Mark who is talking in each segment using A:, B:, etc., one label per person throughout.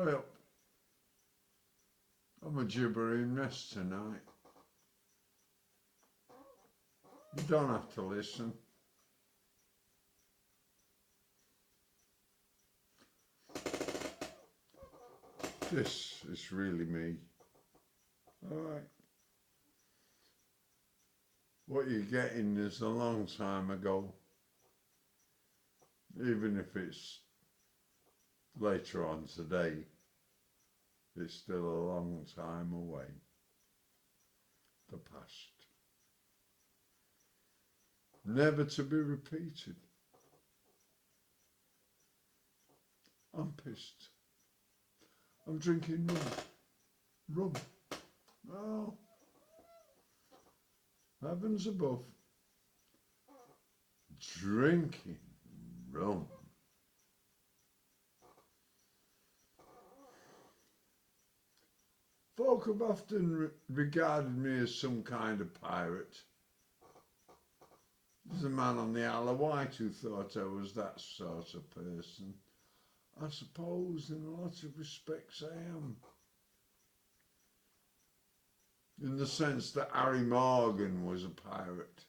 A: Hurry up. I'm a gibbering mess tonight. You don't have to listen. This is really me. Alright. What you're getting is a long time ago. Even if it's later on today, it's still a long time away. The past. Never to be repeated. I'm pissed. I'm drinking rum. Oh, heavens above. Drinking rum. Folk have often regarded me as some kind of pirate. There's a man on the Isle of Wight who thought I was that sort of person. I suppose in a lot of respects I am. In the sense that Harry Morgan was a pirate.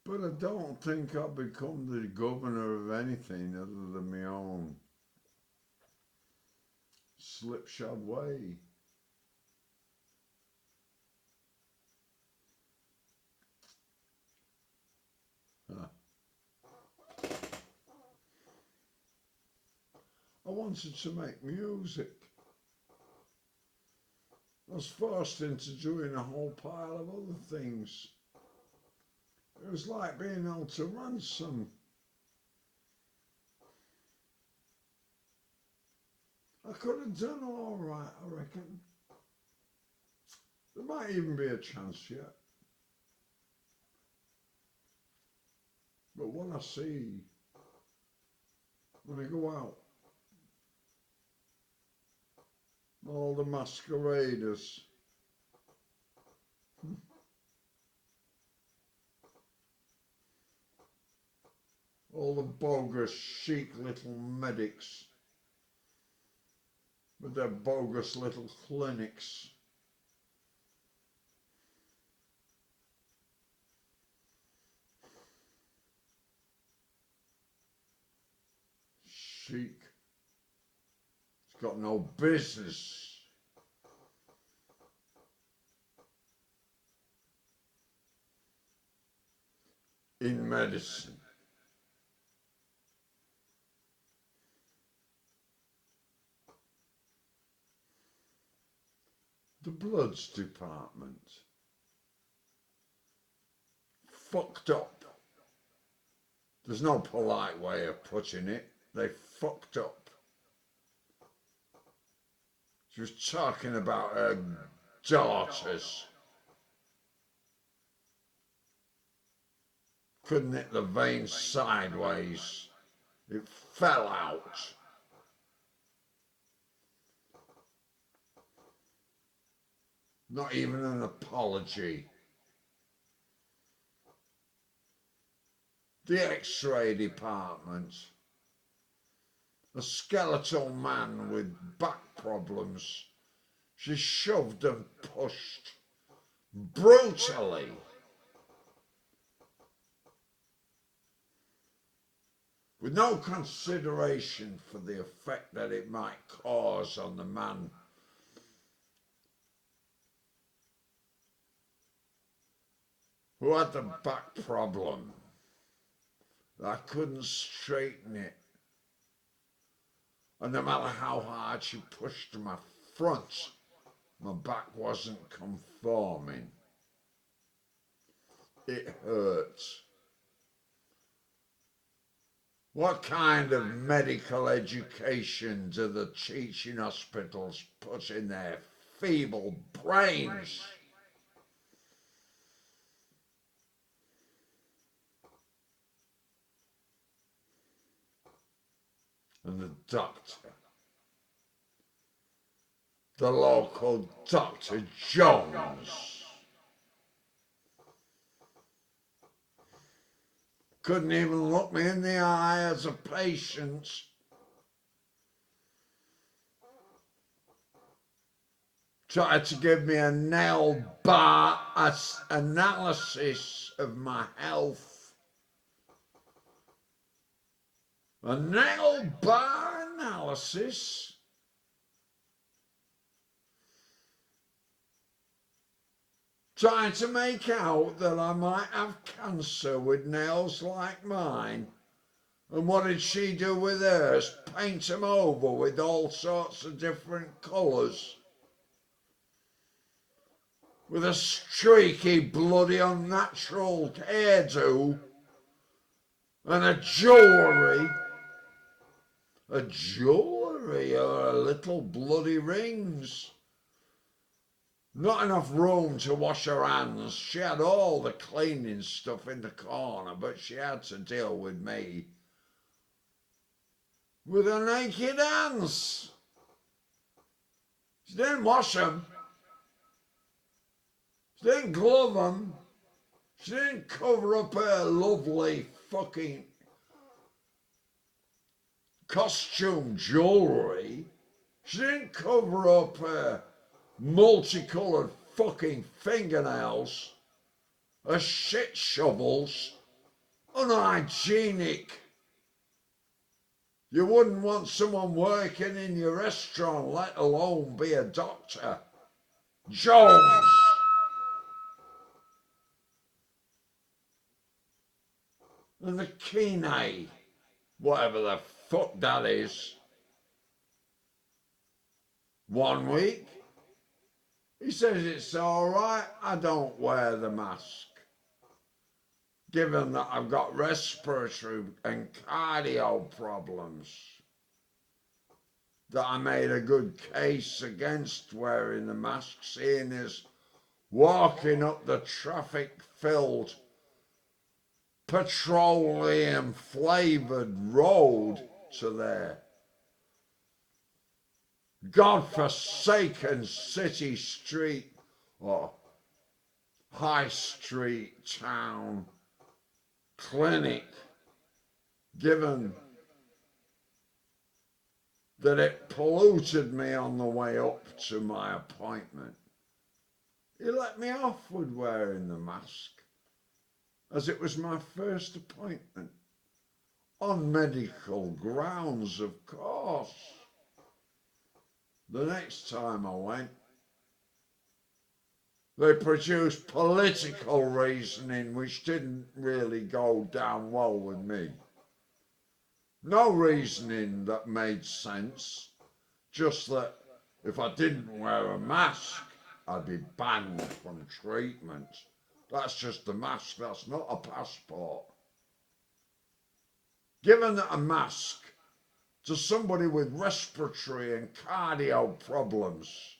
A: But I don't think I'll become the governor of anything other than my own slipshod way. I wanted to make music. I was forced into doing a whole pile of other things. It was like being held to ransom. I could have done all right, I reckon. There might even be a chance yet. But what I see when I go out, all the masqueraders, all the bogus chic little medics with their bogus little clinics. Chic. It's got no business. In medicine. The bloods department. Fucked up. There's no polite way of putting it. They fucked up. She was talking about her daughters. Couldn't hit the vein sideways. It fell out. Not even an apology. The X-ray department. A skeletal man with back problems. She shoved and pushed brutally. With no consideration for the effect that it might cause on the man. Who had the back problem. I couldn't straighten it. And no matter how hard she pushed my front, my back wasn't conforming. It hurt. What kind of medical education do the teaching hospitals put in their feeble brains? And the doctor the local Dr. Jones. Couldn't even look me in the eye as a patient. Tried to give me a nail bar analysis of my health. A nail bar analysis? Trying to make out that I might have cancer with nails like mine. And what did she do with hers? Paint them over with all sorts of different colours. With a streaky, bloody, unnatural hairdo. And a jewellery. A jewellery or a little bloody rings. Not enough room to wash her hands. She had all the cleaning stuff in the corner, but she had to deal with me. With her naked hands. She didn't wash them. She didn't glove them. She didn't cover up her lovely fucking costume jewellery. She didn't cover up her multicoloured fucking fingernails, her shit shovels, unhygienic. You wouldn't want someone working in your restaurant, let alone be a doctor. Jones! And the kine, whatever the fuck that is. 1 week, he says it's all right, I don't wear the mask. Given that I've got respiratory and cardio problems, that I made a good case against wearing the mask, seeing as walking up the traffic-filled, petroleum-flavoured road to their godforsaken city street or high street town clinic, given that it polluted me on the way up to my appointment. He let me off with wearing the mask, as it was my first appointment, on medical grounds, of course. The next time I went, they produced political reasoning which didn't really go down well with me. No reasoning that made sense, just that if I didn't wear a mask, I'd be banned from treatment. That's just a mask, that's not a passport. Given that a mask to somebody with respiratory and cardio problems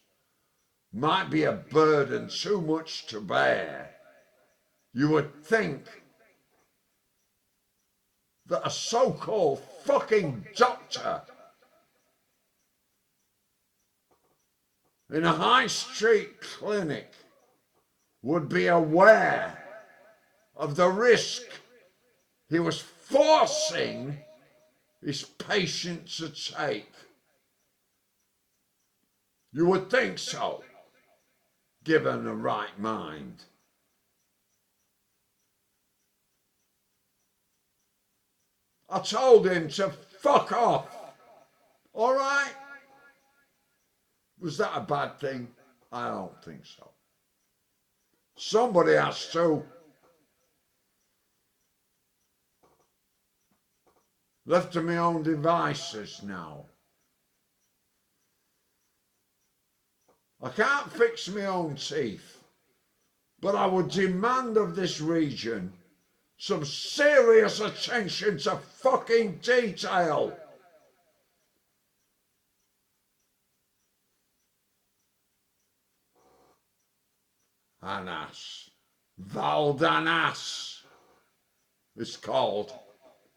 A: might be a burden too much to bear, you would think that a so-called fucking doctor in a high street clinic would be aware of the risk he was forcing his patient to take. You would think so, given the right mind. I told him to fuck off. All right? Was that a bad thing? I don't think so. Somebody has to. Left to my own devices now. I can't fix my own teeth, but I would demand of this region some serious attention to fucking detail. Anas. Valdanas, it's called.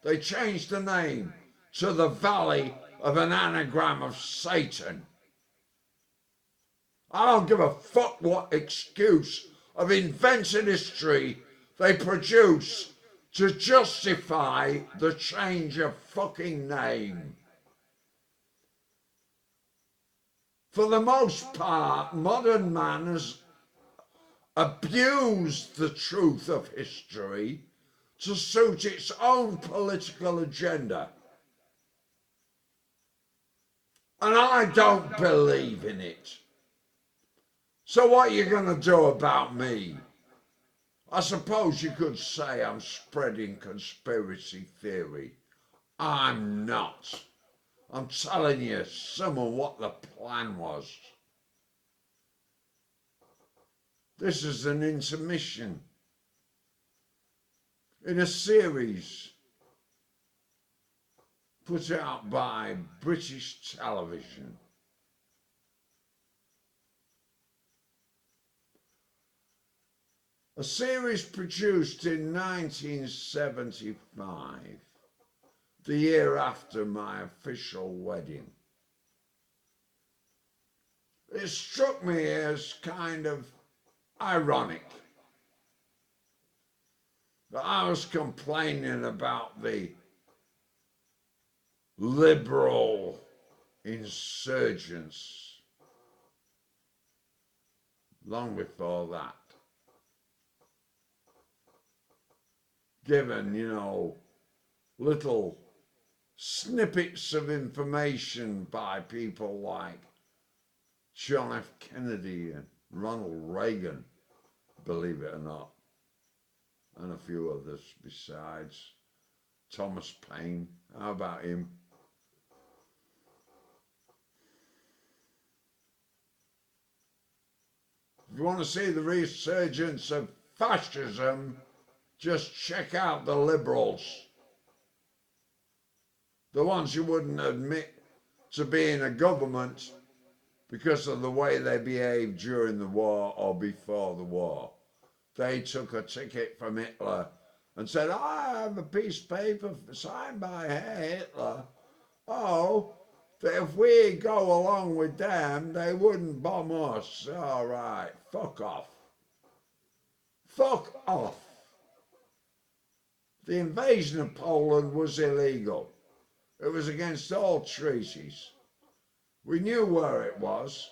A: They changed the name to the Valley of an Anagram of Satan. I don't give a fuck what excuse of invented history they produce to justify the change of fucking name. For the most part, modern man has abused the truth of history to suit its own political agenda. And I don't believe in it. So what are you going to do about me? I suppose you could say I'm spreading conspiracy theory. I'm not. I'm telling you, someone, what the plan was. This is an intermission in a series put out by British television. A series produced in 1975, the year after my official wedding. It struck me as kind of ironic that I was complaining about the liberal insurgents long before that. Given, little snippets of information by people like John F. Kennedy and Ronald Reagan, believe it or not, and a few others besides. Thomas Paine, how about him? If you want to see the resurgence of fascism, just check out the liberals. The ones who wouldn't admit to being a government because of the way they behaved during the war or before the war. They took a ticket from Hitler and said, I have a piece of paper signed by Hitler. Oh, that if we go along with them, they wouldn't bomb us. All right, fuck off. Fuck off. The invasion of Poland was illegal. It was against all treaties. We knew where it was.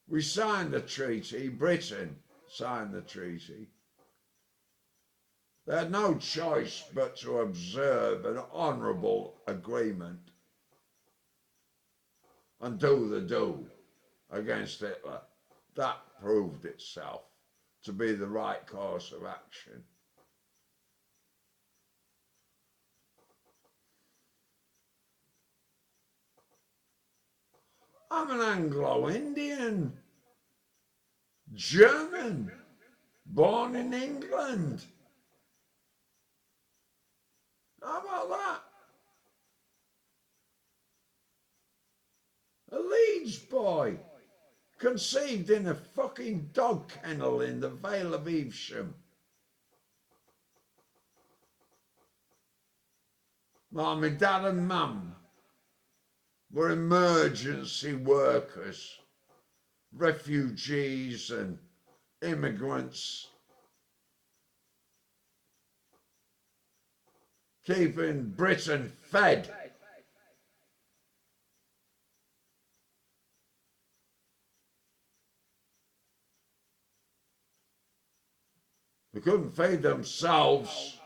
A: We signed the treaty. Britain signed the treaty. They had no choice but to observe an honourable agreement and do the do against Hitler. That proved itself to be the right course of action. I'm an Anglo-Indian, German, born in England. How about that? A Leeds boy, conceived in a fucking dog kennel in the Vale of Evesham. Well, my dad and mum were emergency workers, refugees and immigrants, keeping Britain fed. They couldn't feed themselves.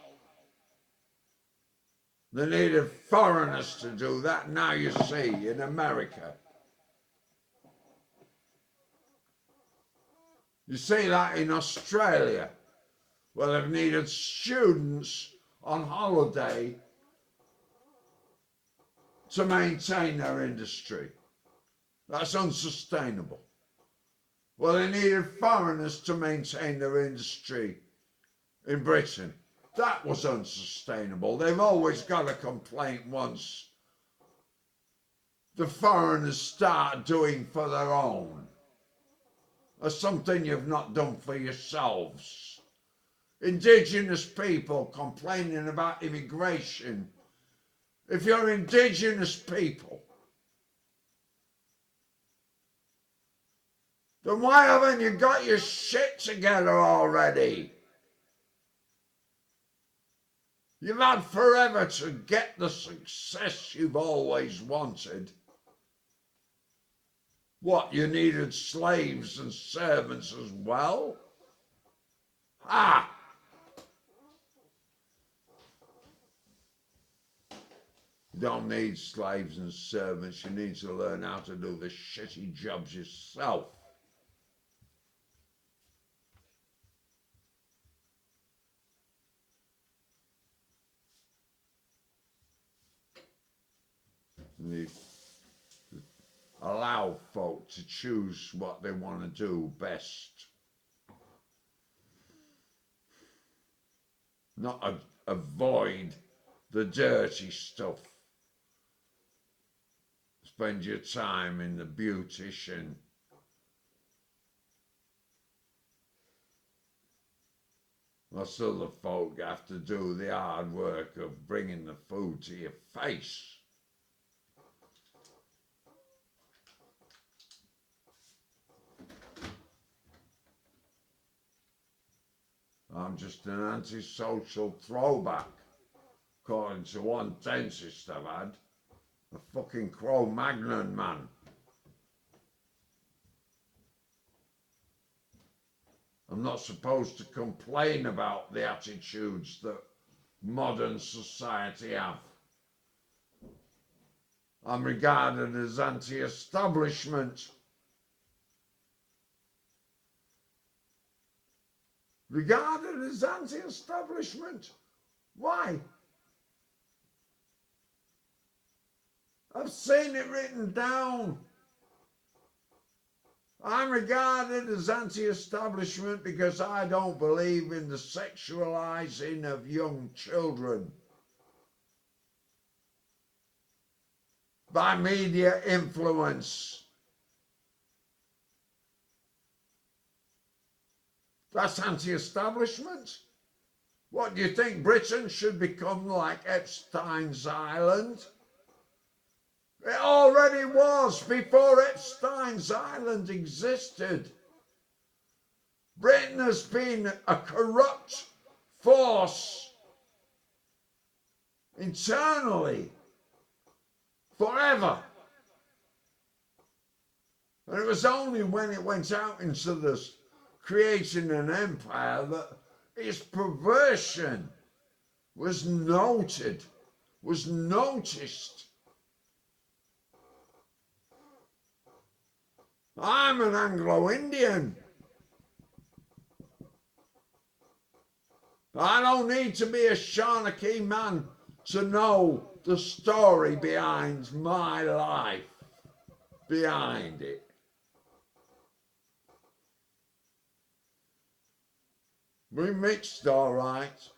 A: They needed foreigners to do that. Now you see, in America. You see that in Australia, where they've needed students on holiday to maintain their industry. That's unsustainable. Well, they needed foreigners to maintain their industry in Britain. That was unsustainable. They've always got a complaint once the foreigners start doing for their own, or something you've not done for yourselves. Indigenous people complaining about immigration. If you're indigenous people, Then why haven't you got your shit together already? You've had forever to get the success you've always wanted. What, you needed slaves and servants as well? Ah! You don't need slaves and servants. You need to learn how to do the shitty jobs yourself. You allow folk to choose what they want to do best. Not avoid the dirty stuff. Spend your time in the beautician. Us other folk have to do the hard work of bringing the food to your face. I'm just an antisocial throwback, according to one dentist I've had. A fucking Cro-Magnon man. I'm not supposed to complain about the attitudes that modern society have. I'm regarded as anti-establishment. Regarded as anti-establishment? Why? I've seen it written down. I'm regarded as anti-establishment because I don't believe in the sexualizing of young children by media influence. That's anti-establishment. What, do you think Britain should become like Epstein's Island? It already was before Epstein's Island existed. Britain has been a corrupt force internally forever. And it was only when it went out into this creating an empire that its perversion was noted, was noticed. I'm an Anglo-Indian. I don't need to be a Shanachie man to know the story behind my life, behind it. We mixed all right,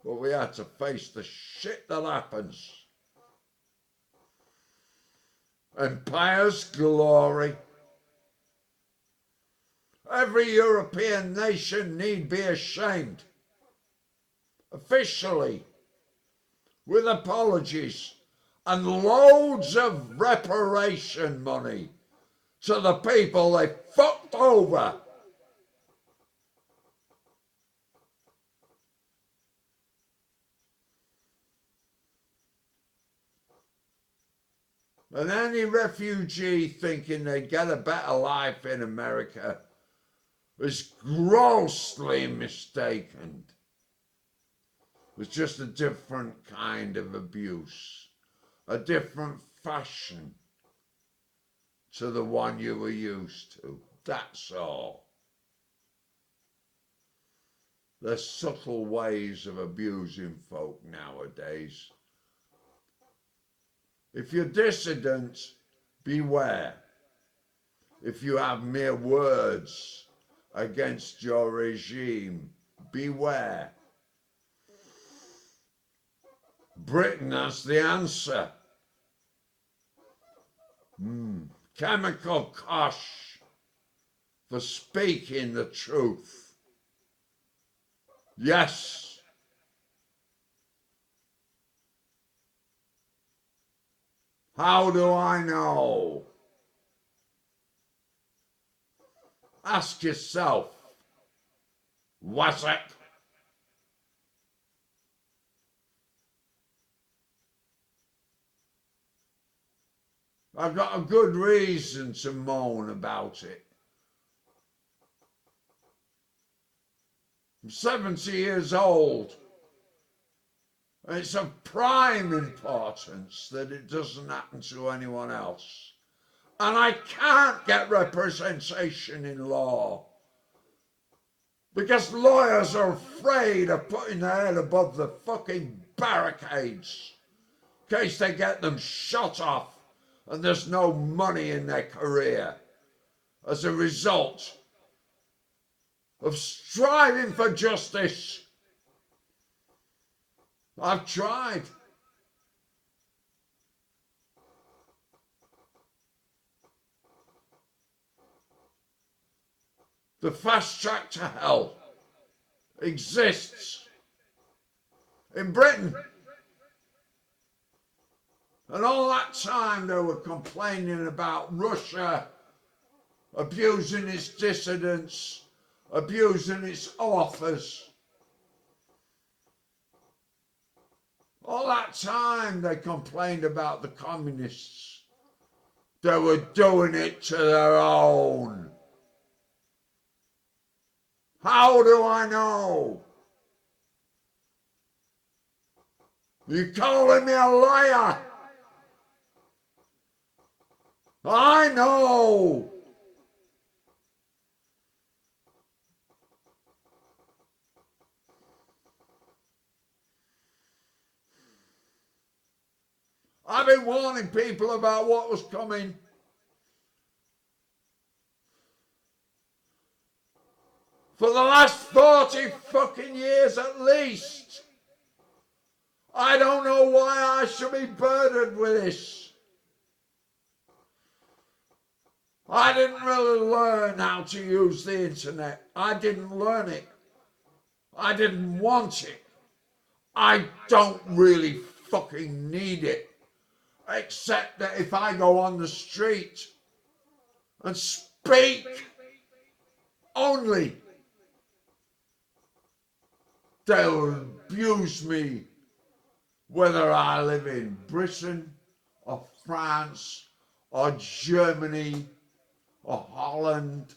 A: but we had to face the shit that happens. Empire's glory. Every European nation need be ashamed, officially, with apologies and loads of reparation money to the people they fucked over. And any refugee thinking they get a better life in America is grossly mistaken. It's just a different kind of abuse, a different fashion to the one you were used to. That's all. There's subtle ways of abusing folk nowadays. If you're dissident, beware. If you have mere words against your regime, beware. Britain has the answer. Chemical kosh for speaking the truth. Yes. How do I know? Ask yourself, was it? I've got a good reason to moan about it. I'm 70 years old. And it's of prime importance that it doesn't happen to anyone else. And I can't get representation in law because lawyers are afraid of putting their head above the fucking barricades in case they get them shot off and there's no money in their career as a result of striving for justice. I've tried. The fast track to hell exists in Britain. And all that time they were complaining about Russia abusing its dissidents, abusing its authors. All that time they complained about the communists. They were doing it to their own. How do I know? You calling me a liar? I know. I've been warning people about what was coming. For the last 40 fucking years at least. I don't know why I should be burdened with this. I didn't really learn how to use the internet. I didn't learn it. I didn't want it. I don't really fucking need it. Except that if I go on the street and speak only, they'll abuse me, whether I live in Britain or France or Germany or Holland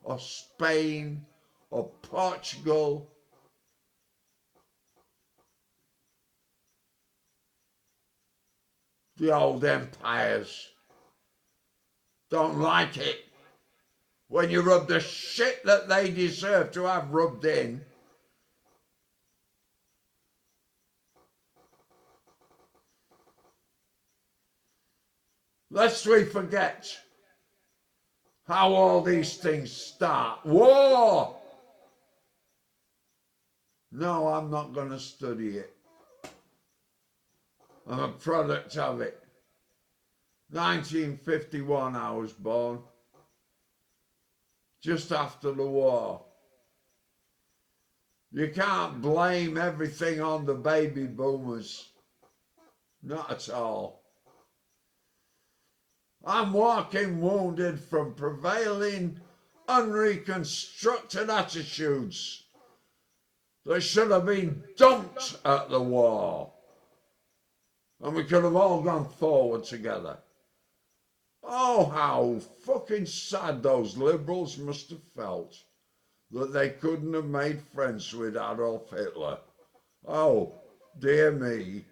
A: or Spain or Portugal. The old empires don't like it when you rub the shit that they deserve to have rubbed in. Lest we forget how all these things start. War! No, I'm not going to study it. I'm a product of it. 1951 I was born. Just after the war. You can't blame everything on the baby boomers. Not at all. I'm walking wounded from prevailing unreconstructed attitudes that should have been dumped at the war. And we could have all gone forward together. Oh, how fucking sad those liberals must have felt that they couldn't have made friends with Adolf Hitler. Oh, dear me.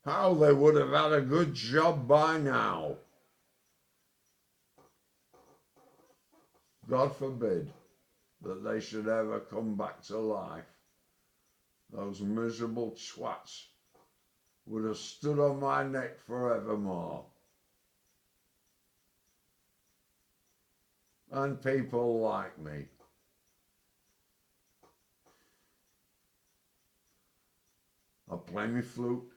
A: How they would have had a good job by now. God forbid that they should ever come back to life. Those miserable twats would have stood on my neck forevermore. And people like me. I play my flute.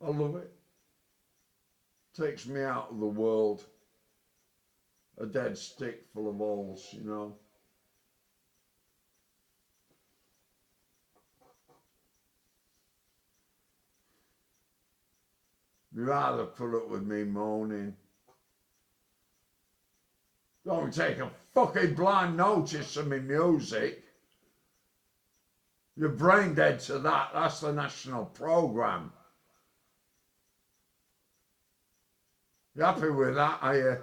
A: I love it. Takes me out of the world. A dead stick full of holes, you know. You'd rather put up with me moaning Don't take a fucking blind notice of me music. You're brain dead to that. That's the national programme. You happy with that, are you?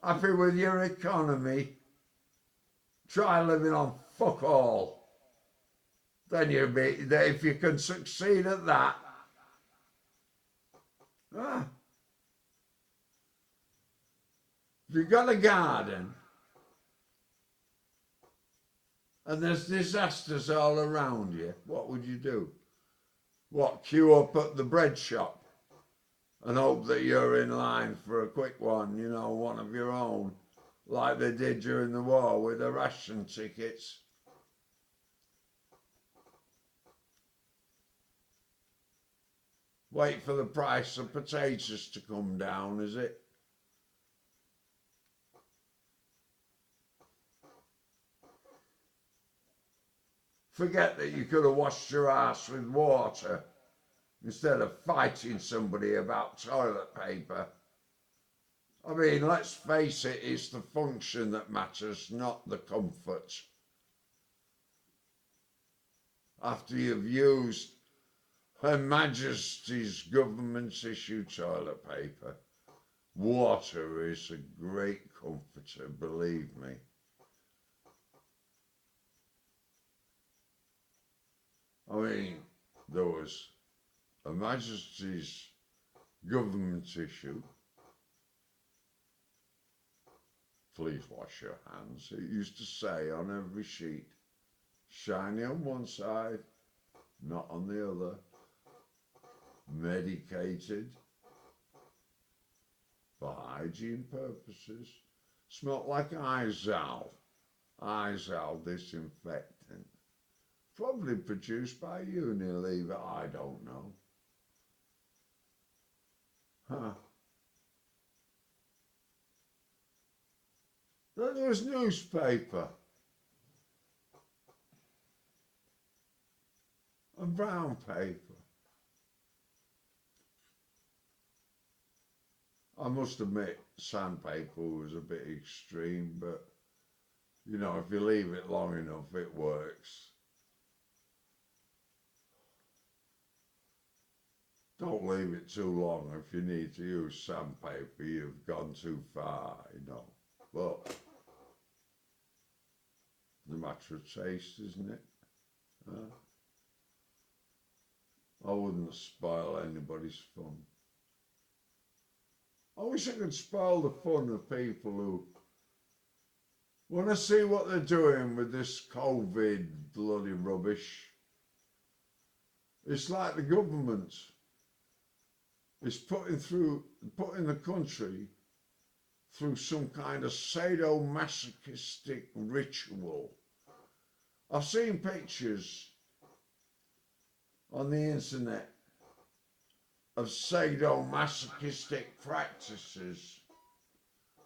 A: Happy with your economy? Try living on fuck all. Then you'll be, if you can succeed at that. If you've got a garden and there's disasters all around you, what would you do? What, queue up at the bread shop and hope that you're in line for a quick one, you know, one of your own, like they did during the war with the ration tickets? Wait for the price of potatoes to come down, is it? Forget that you could have washed your ass with water instead of fighting somebody about toilet paper. I mean, let's face it, it's the function that matters, not the comfort. After you've used Her Majesty's government-issued toilet paper, water is a great comforter, believe me. I mean, there was Her Majesty's government issue. Please wash your hands. It used to say on every sheet, shiny on one side, not on the other. Medicated for hygiene purposes. Smelt like Izal. Izal disinfectant. Probably produced by Unilever, I don't know. Then there was newspaper. And brown paper. I must admit, sandpaper was a bit extreme, but, you know, if you leave it long enough, it works. Don't leave it too long. If you need to use sandpaper, you've gone too far, you know. But it's a matter of taste, isn't it? I wouldn't spoil anybody's fun. I wish I could spoil the fun of people who want to see what they're doing with this COVID bloody rubbish. It's like the government is putting the country through some kind of sadomasochistic ritual. I've seen pictures on the internet of sadomasochistic practices,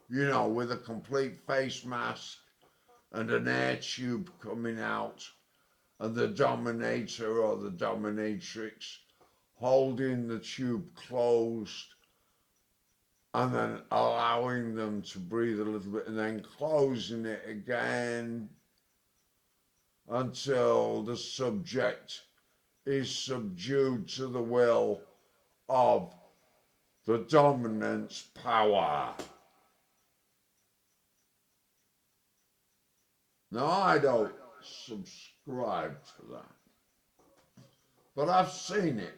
A: you know, with a complete face mask and an air tube coming out and the dominator or the dominatrix holding the tube closed and then allowing them to breathe a little bit and then closing it again until the subject is subdued to the will of the dominant's power. Now, I don't subscribe to that, but I've seen it.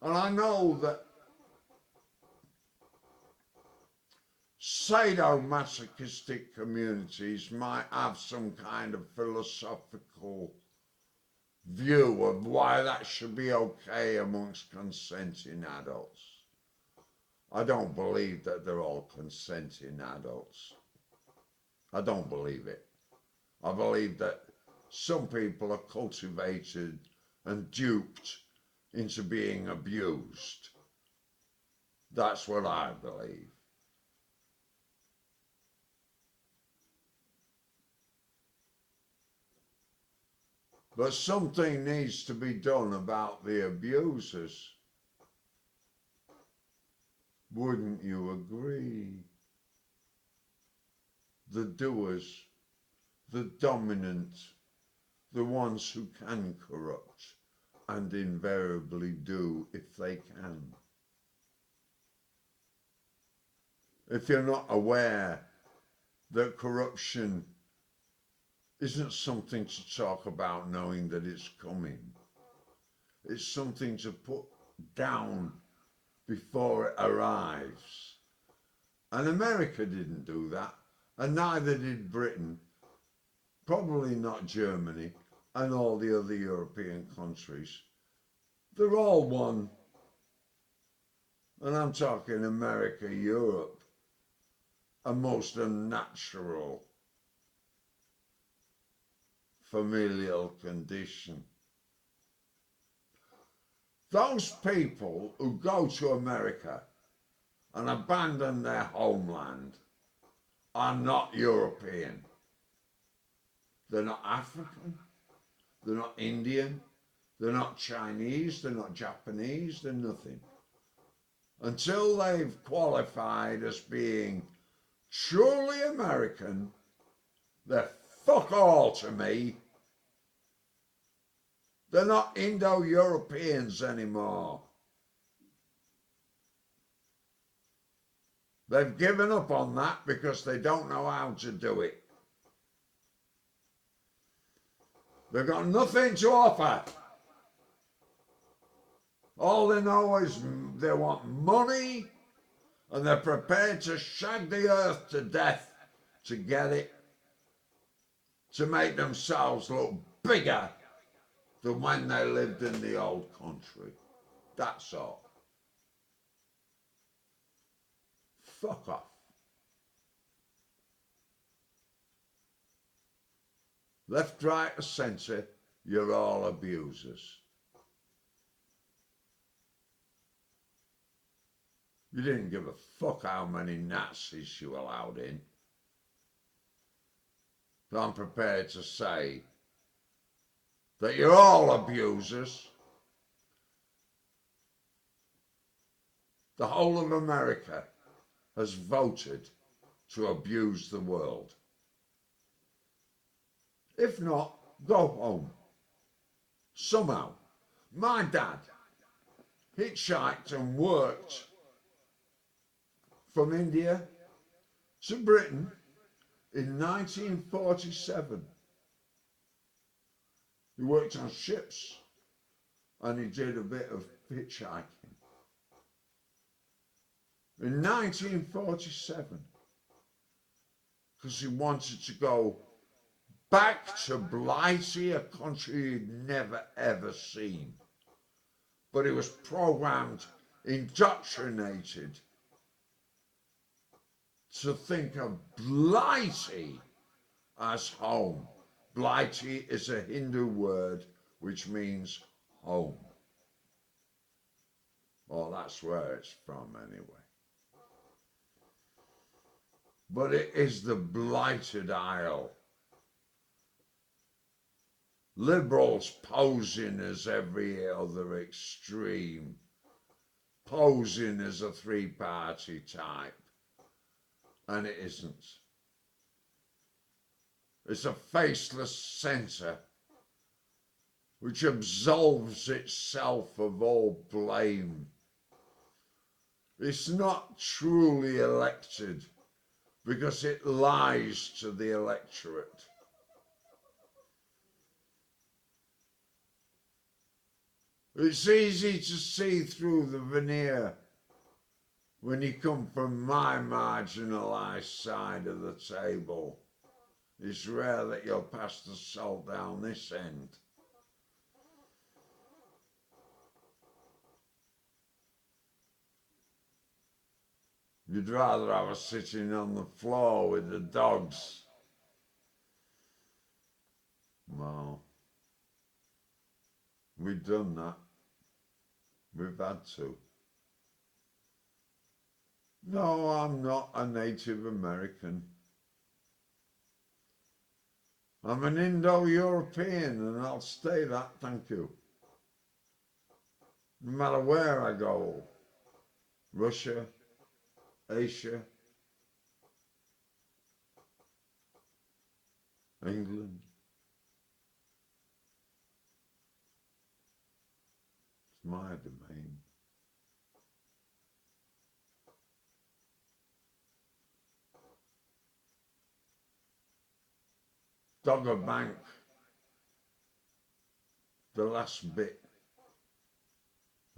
A: And I know that sadomasochistic communities might have some kind of philosophical view of why that should be okay amongst consenting adults. I don't believe that they're all consenting adults. I don't believe it. I believe that some people are cultivated and duped into being abused. That's what I believe. But something needs to be done about the abusers. Wouldn't you agree? The doers, the dominant, the ones who can corrupt and invariably do if they can. If you're not aware that corruption isn't something to talk about knowing that it's coming, it's something to put down before it arrives. And America didn't do that, and neither did Britain, probably not Germany, and all the other European countries. They're all one. And I'm talking America, Europe, a most unnatural familial condition. Those people who go to America and abandon their homeland are not European. They're not African, they're not Indian, they're not Chinese, they're not Japanese, they're nothing. Until they've qualified as being truly American, they're fuck all to me. They're not Indo-Europeans anymore. They've given up on that because they don't know how to do it. They've got nothing to offer. All they know is they want money, and they're prepared to shag the earth to death to get it, to make themselves look bigger than when they lived in the old country. That's all. Fuck off. Left, right, or centre, you're all abusers. You didn't give a fuck how many Nazis you allowed in. But I'm prepared to say that you're all abusers. The whole of America has voted to abuse the world. If not, go home. Somehow. My dad hitchhiked and worked from India to Britain in 1947. He worked on ships and he did a bit of hitchhiking. In 1947, because he wanted to go back to Blighty, a country he'd never ever seen. But he was programmed, indoctrinated to think of Blighty as home. Blighty is a Hindu word which means home. Well, that's where it's from anyway. But it is the blighted isle. Liberals posing as every other extreme, posing as a three-party type, and it isn't. It's a faceless centre which absolves itself of all blame. It's not truly elected because it lies to the electorate. It's easy to see through the veneer when you come from my marginalised side of the table. It's rare that you'll pass the salt down this end. You'd rather have us sitting on the floor with the dogs. Well, we've done that. We've had to. No, I'm not a Native American. I'm an Indo-European and I'll stay that, thank you. No matter where I go. Russia, Asia, England. It's my domain. Dogger Bank, the last bit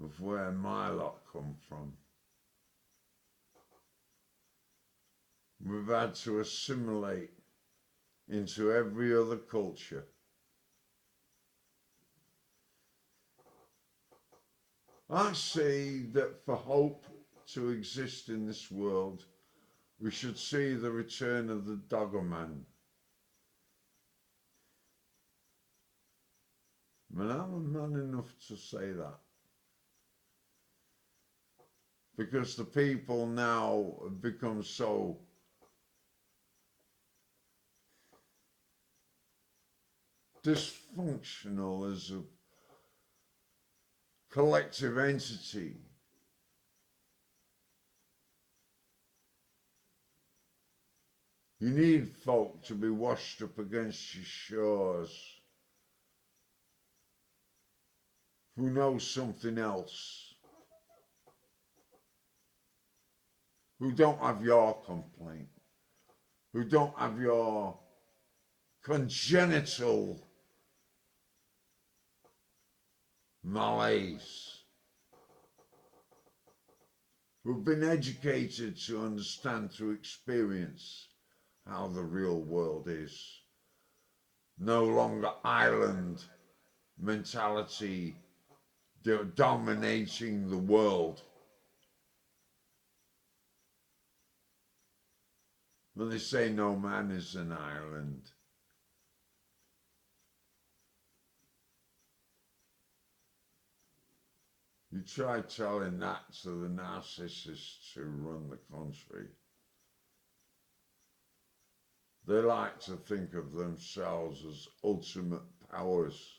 A: of where my lot come from. We've had to assimilate into every other culture. I see that for hope to exist in this world, we should see the return of the Doggerman. And I'm a man enough to say that. Because the people now have become so dysfunctional as a collective entity. You need folk to be washed up against your shores who know something else, who don't have your complaint, who don't have your congenital malaise, who've been educated to understand through experience how the real world is. No longer island mentality dominating the world. When they say no man is an island, you try telling that to the narcissists who run the country. They like to think of themselves as ultimate powers.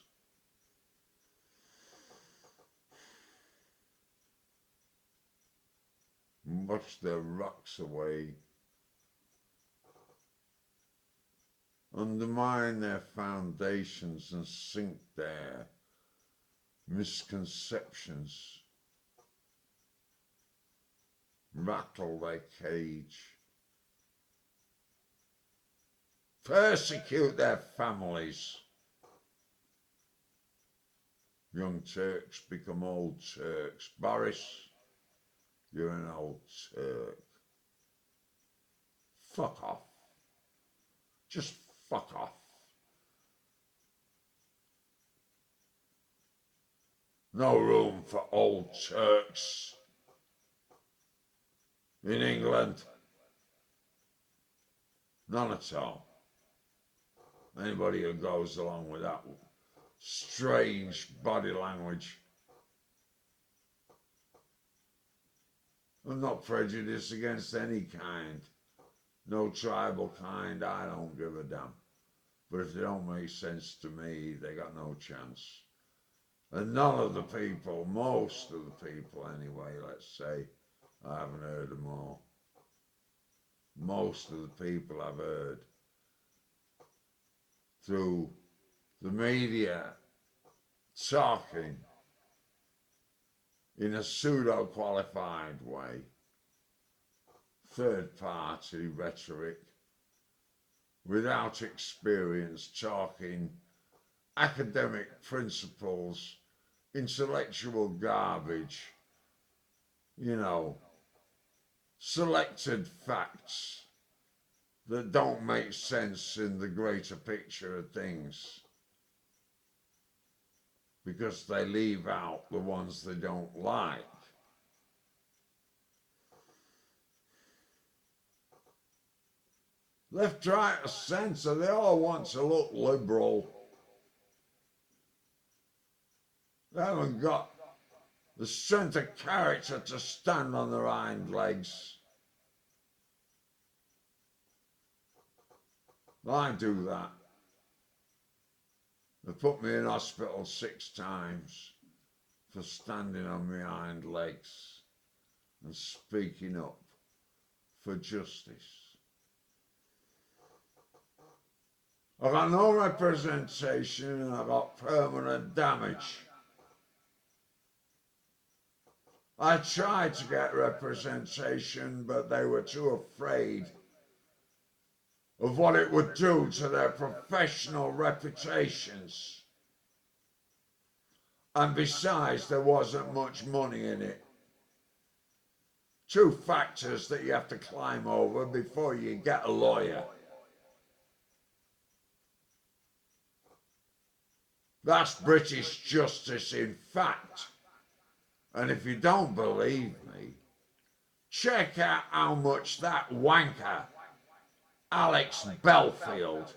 A: Wash their rocks away, undermine their foundations and sink their misconceptions, rattle their cage, persecute their families. Young Turks become old Turks. Boris, you're an old Turk. Fuck off. Just fuck off. No room for old Turks in England. None at all. Anybody who goes along with that strange body language. I'm not prejudiced against any kind. No tribal kind, I don't give a damn. But if they don't make sense to me, they got no chance. And none of the people, most of the people anyway, let's say, I haven't heard them all. Most of the people I've heard through the media talking in a pseudo-qualified way, third-party rhetoric, without experience, talking academic principles, intellectual garbage, you know, selected facts that don't make sense in the greater picture of things because they leave out the ones they don't like. Left, right, or centre, they all want to look liberal. They haven't got the strength of character to stand on their hind legs. I do that. They put me in hospital 6 times for standing on my hind legs and speaking up for justice. I got no representation and I got permanent damage. I tried to get representation, but they were too afraid of what it would do to their professional reputations. And besides, there wasn't much money in it. Two factors that you have to climb over before you get a lawyer. That's British justice in fact. And if you don't believe me, check out how much that wanker, Alex Belfield,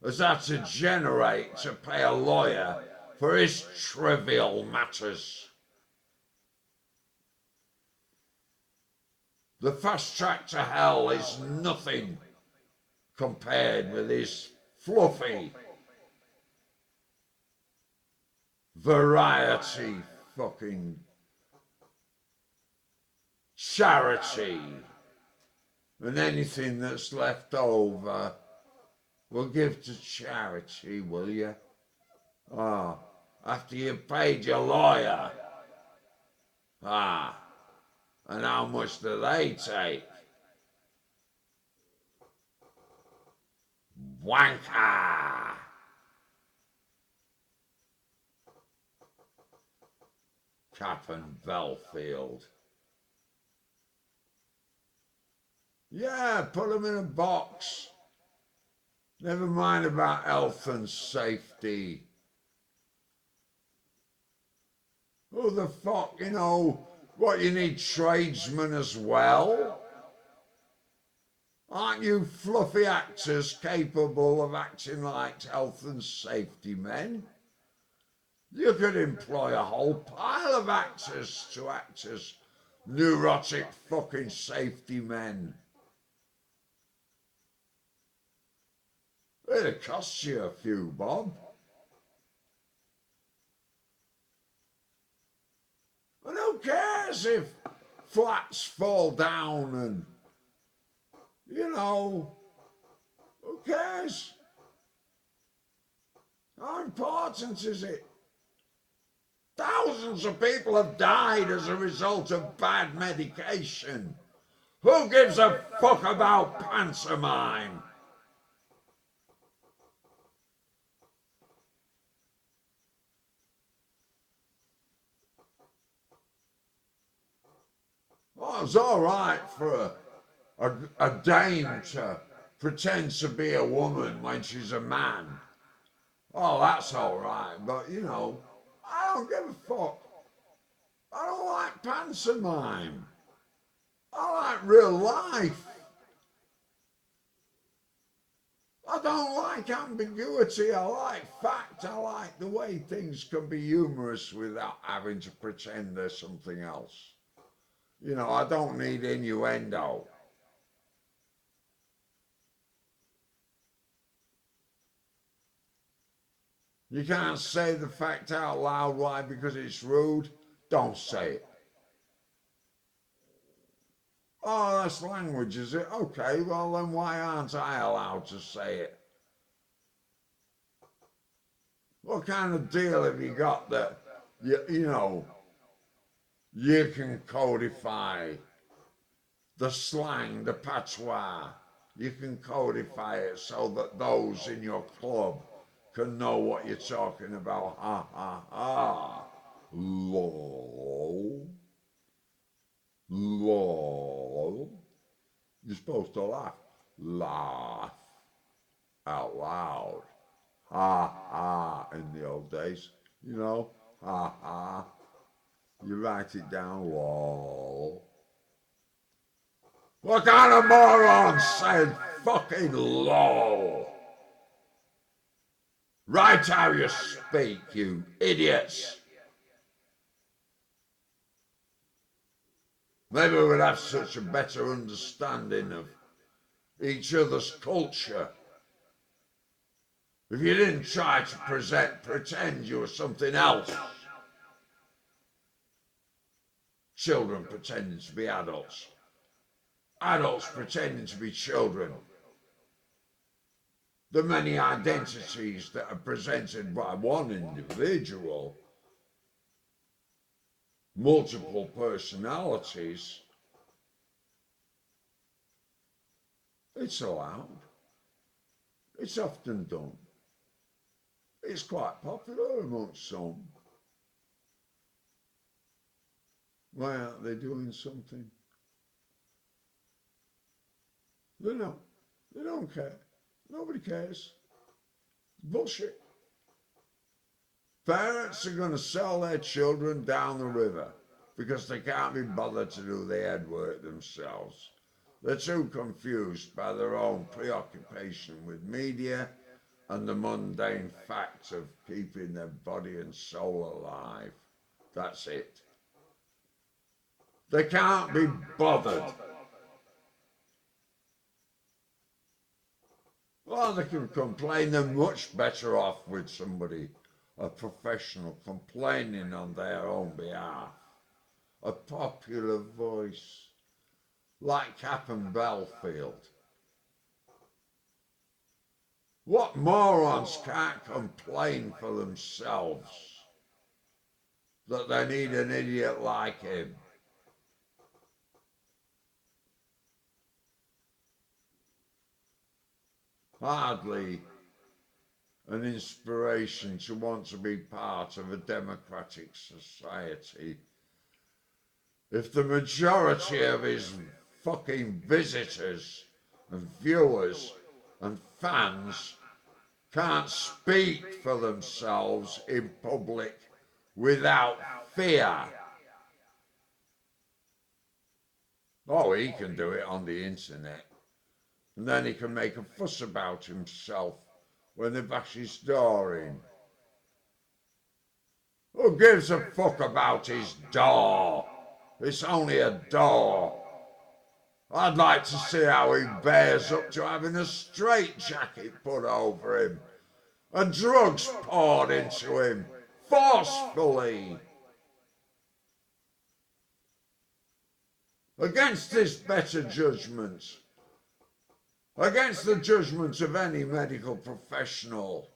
A: has had to generate to pay a lawyer for his trivial matters. The fast track to hell is nothing compared with his fluffy variety fucking charity, and anything that's left over we'll give to charity, will you? Ah, after you've paid your lawyer. Ah, and how much do they take? Wanker! Captain Belfield. Yeah, put them in a box. Never mind about health and safety. Who the fuck, you know, what, you need tradesmen as well? Aren't you fluffy actors capable of acting like health and safety men? You could employ a whole pile of actors to act as neurotic fucking safety men. It'd cost you a few bob. And who cares if flats fall down and, you know, who cares? How important is it? Thousands of people have died as a result of bad medication. Who gives a fuck about pantomime? Oh, it's all right for a dame to pretend to be a woman when she's a man. Oh, that's all right, but you know, I don't give a fuck. I don't like pantomime. I like real life. I don't like ambiguity. I like fact. I like the way things can be humorous without having to pretend they're something else. You know, I don't need innuendo. You can't say the fact out loud. Why? Because it's rude? Don't say it. Oh, that's language, is it? Okay, well then why aren't I allowed to say it? What kind of deal have you got that, you know, you can codify the slang, the patois? You can codify it so that those in your club can know what you're talking about. Ha, ha, ha. Lol. Lol. You're supposed to laugh. Laugh out loud. Ha ha in the old days. You know, ha ha. You write it down, lol. What kind of moron said fucking lol? Write how you speak, you idiots. Maybe we'd have such a better understanding of each other's culture if you didn't try to pretend you were something else. Children pretending to be adults. adults pretending to be children, the many identities that are presented by one individual, multiple personalities, it's allowed. It's often done. It's quite popular amongst some. Why aren't they doing something? They don't. They don't care. Nobody cares. Bullshit. Parents are going to sell their children down the river because they can't be bothered to do the head work themselves. They're too confused by their own preoccupation with media and the mundane fact of keeping their body and soul alive. That's it. They can't be bothered. Well, they can complain. They're much better off with somebody, a professional, complaining on their own behalf. A popular voice, like Captain Belfield. What morons can't complain for themselves that they need an idiot like him? Hardly an inspiration to want to be part of a democratic society if the majority of his fucking visitors and viewers and fans can't speak for themselves in public without fear. Oh, he can do it on the internet. And then he can make a fuss about himself when they bash his door in. Who gives a fuck about his door? It's only a door. I'd like to see how he bears up to having a straitjacket put over him and drugs poured into him forcefully. Against his better judgment, against the judgment of any medical professional,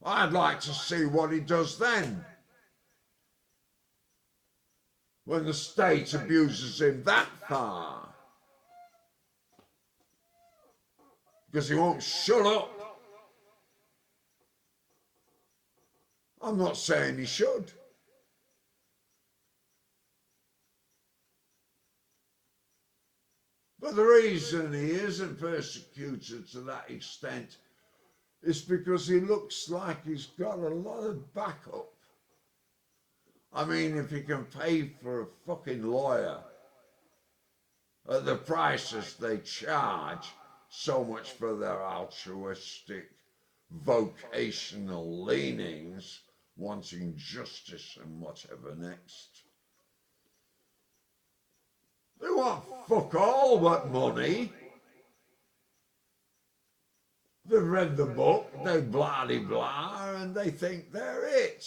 A: I'd like to see what he does then, when the state abuses him that far. Because he won't shut up. I'm not saying he should. But the reason he isn't persecuted to that extent is because he looks like he's got a lot of backup. I mean, if he can pay for a fucking lawyer at the prices they charge, so much for their altruistic, vocational leanings, wanting justice and whatever next. They want fuck all but money. They've read the book, they blah-de-blah, and they think they're it.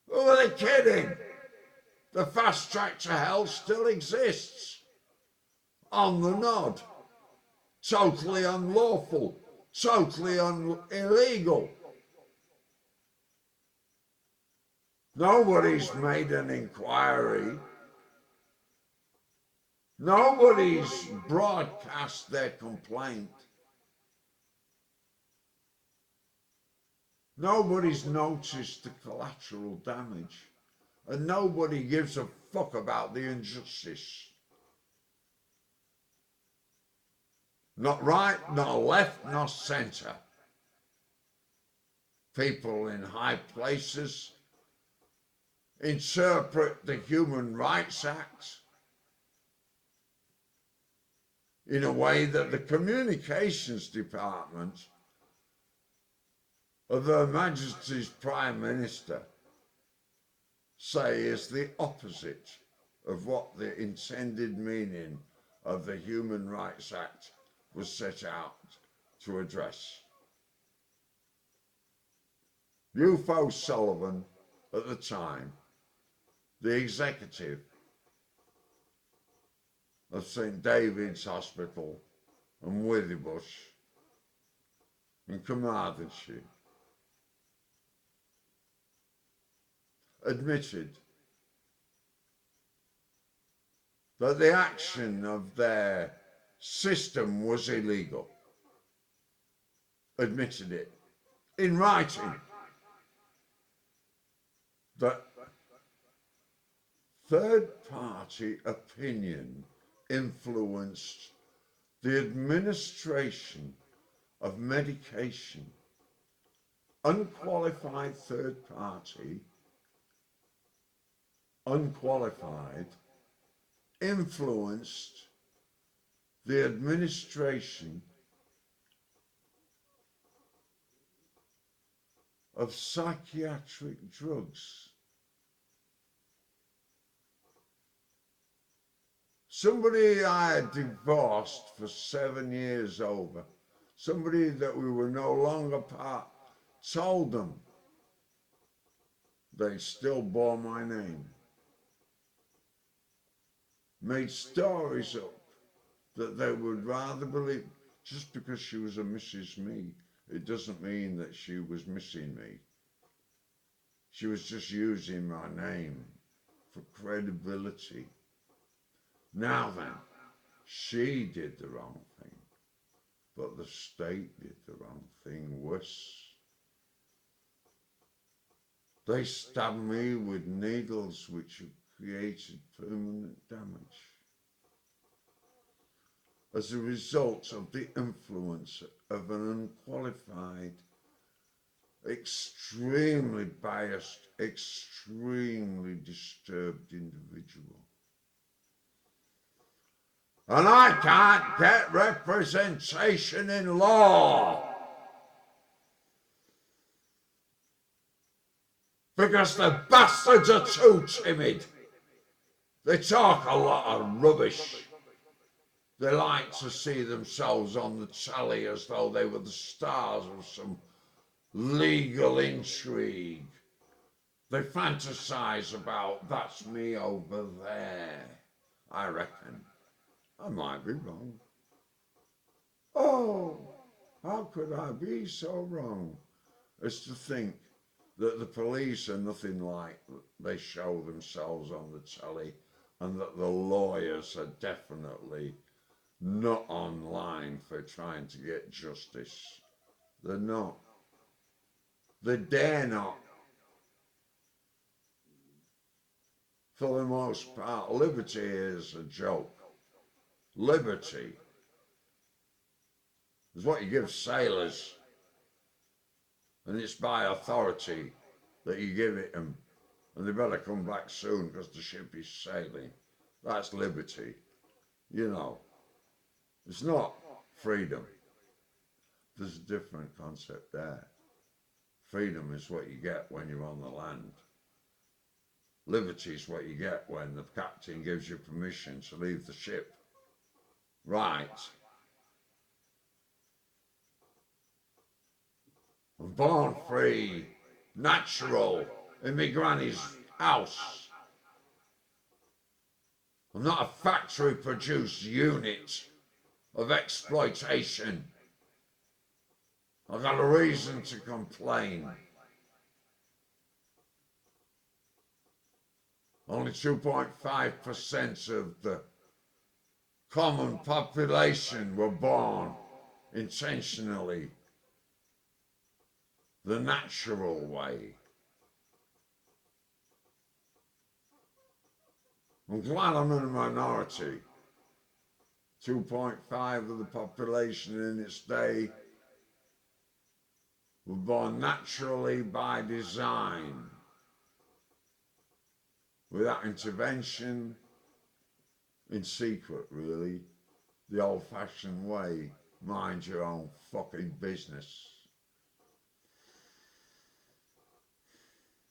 A: Who are they kidding? The fast track to hell still exists. On the nod. Totally unlawful. Totally illegal. Nobody's made an inquiry. Nobody's broadcast their complaint. Nobody's noticed the collateral damage. And nobody gives a fuck about the injustice. Not right, not left, not centre. People in high places interpret the Human Rights Act in a way that the communications department of Her Majesty's Prime Minister say is the opposite of what the intended meaning of the Human Rights Act was set out to address. UFO Sullivan, at the time, the executive, of St David's Hospital and Withybush in Carmarthenshire admitted that the action of their system was illegal. Admitted it in writing, that third-party opinion influenced the administration of medication. Unqualified third party, unqualified, influenced the administration of psychiatric drugs. Somebody I had divorced for 7 years over, somebody that we were no longer part, told them they still bore my name. Made stories up that they would rather believe. Just because she was a Mrs. Me, it doesn't mean that she was missing me. She was just using my name for credibility. Now then, she did the wrong thing, but the state did the wrong thing worse. They stabbed me with needles which have created permanent damage as a result of the influence of an unqualified, extremely biased, extremely disturbed individual. And I can't get representation in law because the bastards are too timid. They talk a lot of rubbish. They like to see themselves on the telly as though they were the stars of some legal intrigue. They fantasize about, that's me over there. I reckon. I might be wrong. Oh, how could I be so wrong as to think that the police are nothing like they show themselves on the telly, and that the lawyers are definitely not online for trying to get justice. They're not. They dare not. For the most part, liberty is a joke. Liberty is what you give sailors, and it's by authority that you give it them, and they better come back soon because the ship is sailing. That's liberty, you know. It's not freedom. There's a different concept there. Freedom is what you get when you're on the land. Liberty is what you get when the captain gives you permission to leave the ship. Right. I'm born free, natural, in my granny's house. I'm not a factory-produced unit of exploitation. I've got a reason to complain. Only 2.5% of the common population were born intentionally the natural way. I'm glad I'm in a minority. 2.5% of the population in its day were born naturally by design, without intervention, in secret really, the old-fashioned way, mind your own fucking business.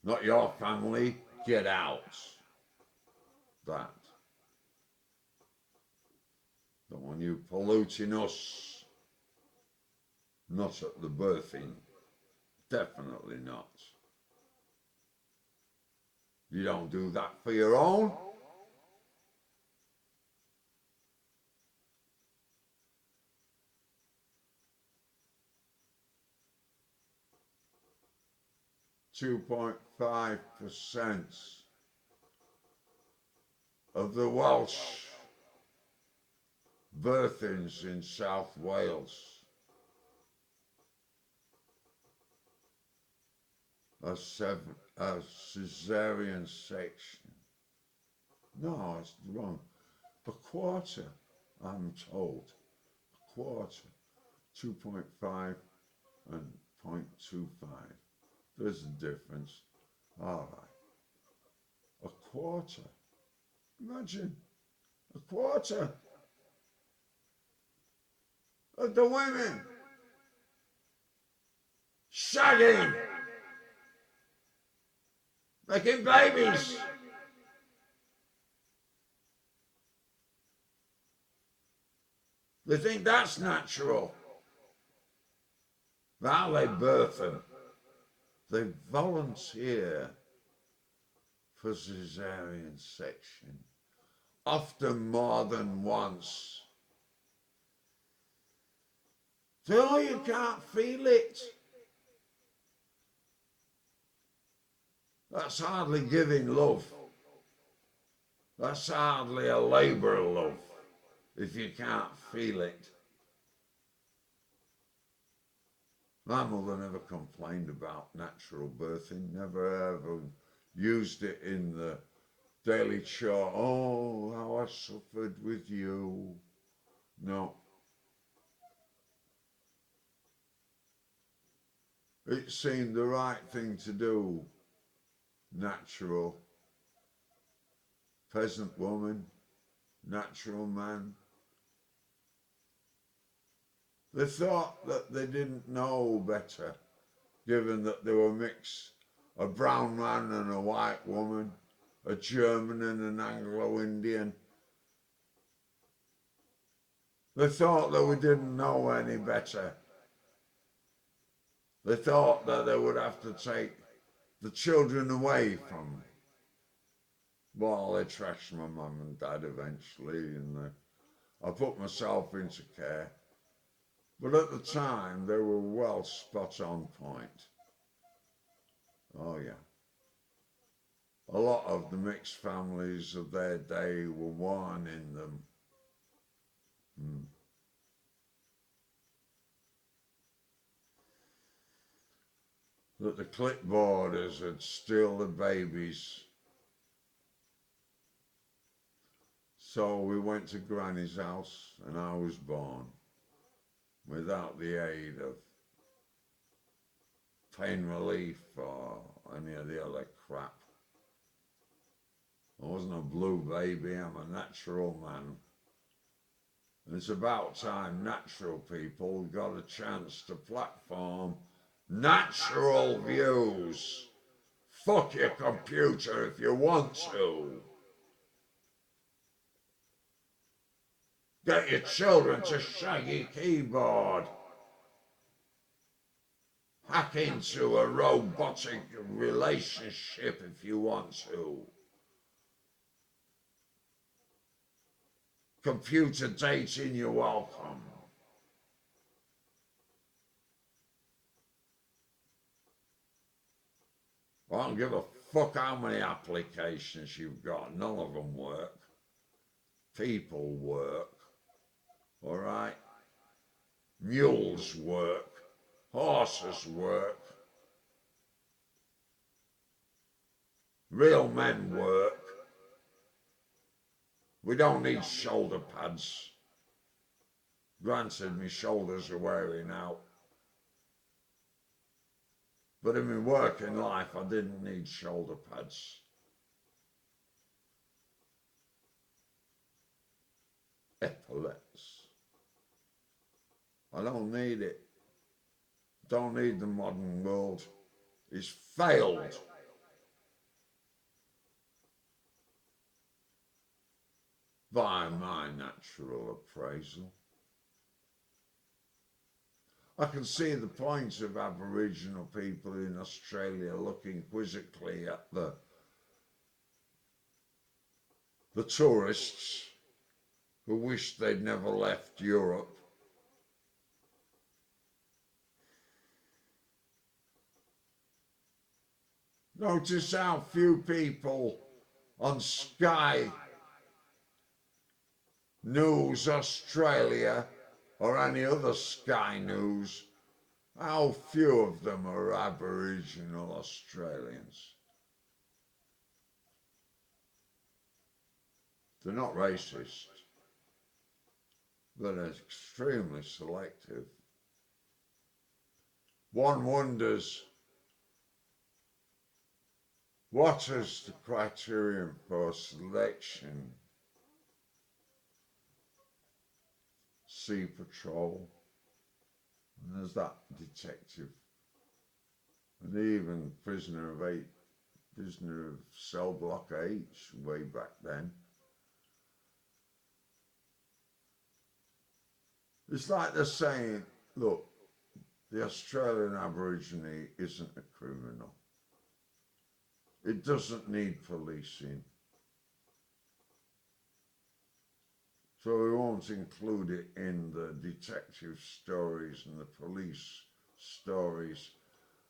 A: Not your family, get out. That. Don't want you polluting us. Not at the birthing. Definitely not. You don't do that for your own. 2.5% of the Welsh birthings in South Wales are caesarean section. No, it's wrong. A quarter, I'm told. A quarter. 2.5 and 0.25. There's a difference. All right. A quarter. Imagine a quarter of the women shagging, making babies. They think that's natural. Now they birth them. They volunteer for caesarean section, often more than once. So you can't feel it. That's hardly giving love. That's hardly a labour of love if you can't feel it. My mother never complained about natural birthing, never ever used it in the daily chore. Oh, how I suffered with you. No. It seemed the right thing to do. Natural. Peasant woman, natural man. They thought that they didn't know better, given that they were mixed, a brown man and a white woman, a German and an Anglo-Indian. They thought that we didn't know any better. They thought that they would have to take the children away from me. Well, they trashed my mum and dad eventually, and I put myself into care. But at the time, they were well spot on point. Oh yeah. A lot of the mixed families of their day were warning them. That the clipboarders would steal the babies. So we went to Granny's house and I was born without the aid of pain relief or any of the other crap. I wasn't a blue baby, I'm a natural man. And it's about time natural people got a chance to platform natural views. Fuck your computer if you want to. Get your children to shag your keyboard. Hack into a robotic relationship if you want to. Computer dating, you're welcome. I don't give a fuck how many applications you've got. None of them work. People work. All right? Mules work. Horses work. Real men work. We don't need shoulder pads. Granted, my shoulders are wearing out. But in my working life, I didn't need shoulder pads. Epaulets. I don't need it. Don't need the modern world. It's failed. By my natural appraisal. I can see the point of Aboriginal people in Australia looking quizzically at the tourists who wish they'd never left Europe. Notice how few people on Sky News Australia or any other Sky News, how few of them are Aboriginal Australians. They're not racist, but they're extremely selective. One wonders, what is the criterion for selection? Sea Patrol, and there's that detective, and even prisoner of Cell Block H way back then. It's like they're saying, look, the Australian Aborigine isn't a criminal. It doesn't need policing. So we won't include it in the detective stories and the police stories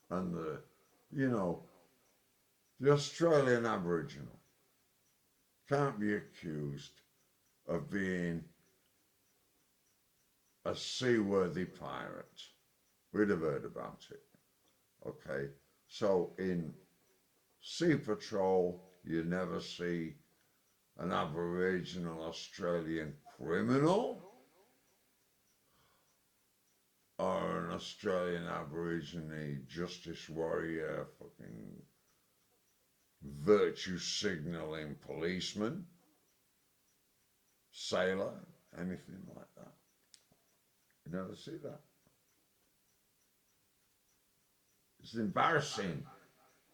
A: and the Australian Aboriginal can't be accused of being a seaworthy pirate. We'd have heard about it. Okay, so in Sea Patrol, you never see an Aboriginal Australian criminal or an Australian Aborigine justice warrior, fucking virtue signalling policeman, sailor, anything like that. You never see that. It's embarrassing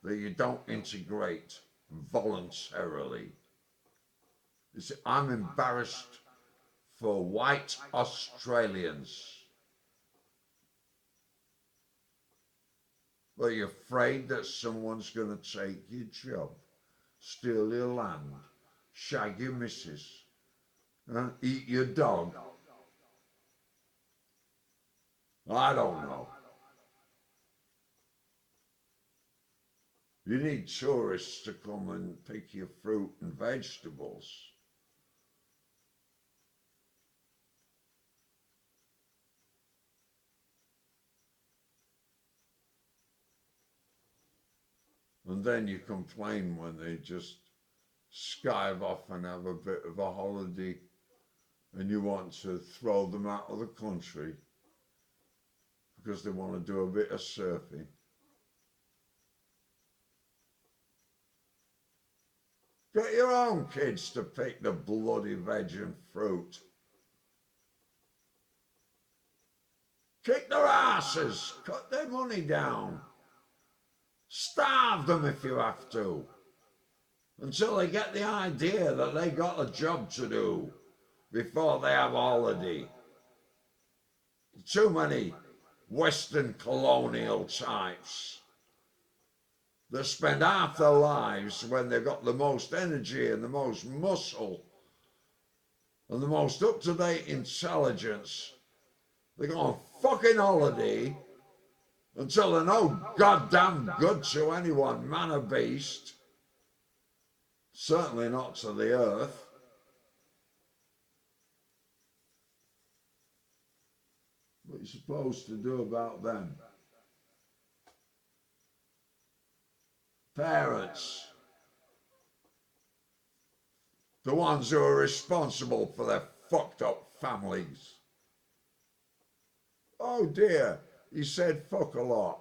A: that you don't integrate voluntarily. I'm embarrassed for white Australians. Are you afraid that someone's going to take your job, steal your land, shag your missus, eat your dog? I don't know. You need tourists to come and pick your fruit and vegetables. And then you complain when they just skive off and have a bit of a holiday and you want to throw them out of the country because they want to do a bit of surfing. Get your own kids to pick the bloody veg and fruit. Kick their asses, cut their money down. Starve them if you have to, until they get the idea that they got a job to do before they have a holiday. Too many Western colonial types that spend half their lives when they've got the most energy and the most muscle and the most up-to-date intelligence. They go on fucking holiday until they're no goddamn good to anyone, man or beast. Certainly not to the earth. What are you supposed to do about them? Parents. The ones who are responsible for their fucked up families. Oh dear, he said fuck a lot.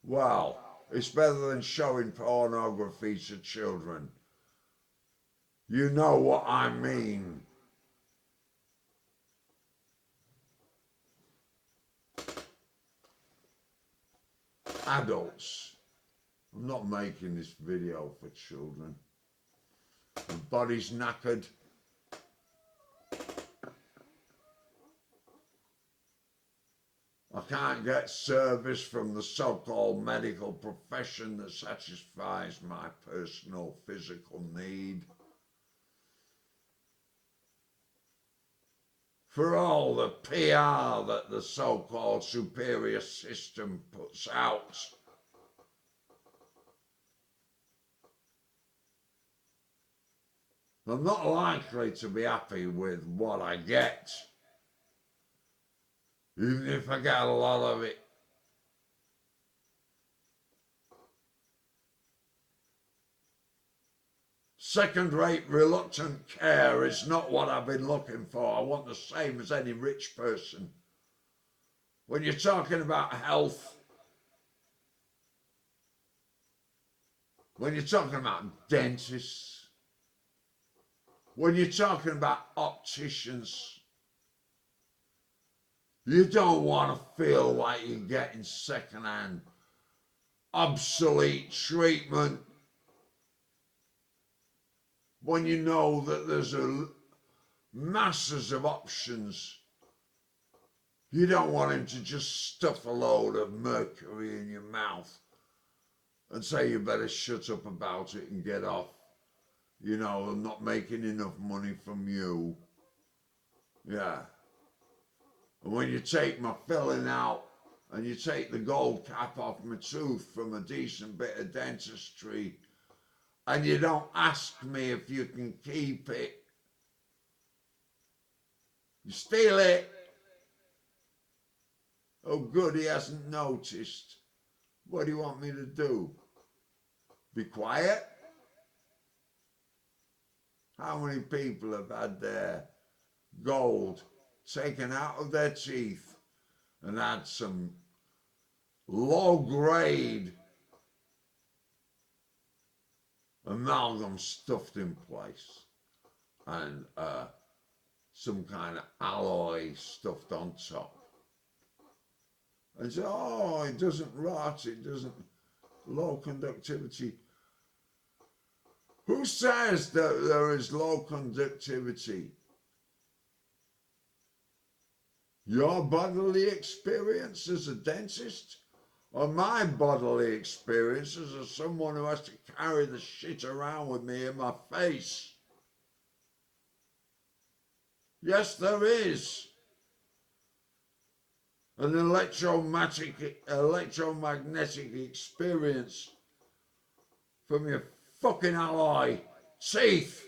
A: Well, it's better than showing pornography to children. You know what I mean. Adults. I'm not making this video for children. The body's knackered. I can't get service from the so-called medical profession that satisfies my personal physical need. For all the PR that the so-called superior system puts out, I'm not likely to be happy with what I get, even if I get a lot of it. Second-rate reluctant care is not what I've been looking for. I want the same as any rich person. When you're talking about health, when you're talking about dentists, when you're talking about opticians, you don't want to feel like you're getting second-hand, obsolete treatment when you know that there's masses of options. You don't want him to just stuff a load of mercury in your mouth and say you better shut up about it and get off. You know, I'm not making enough money from you. Yeah. And when you take my filling out and you take the gold cap off my tooth from a decent bit of dentistry and you don't ask me if you can keep it, you steal it. Oh good, he hasn't noticed. What do you want me to do? Be quiet? How many people have had their gold taken out of their teeth and had some low-grade amalgam stuffed in place and some kind of alloy stuffed on top? And say, oh, it doesn't rot, it doesn't, low conductivity. Who says that there is low conductivity? Your bodily experience as a dentist, or my bodily experience as someone who has to carry the shit around with me in my face? Yes, there is. An electromagnetic experience from your fucking alloy teeth.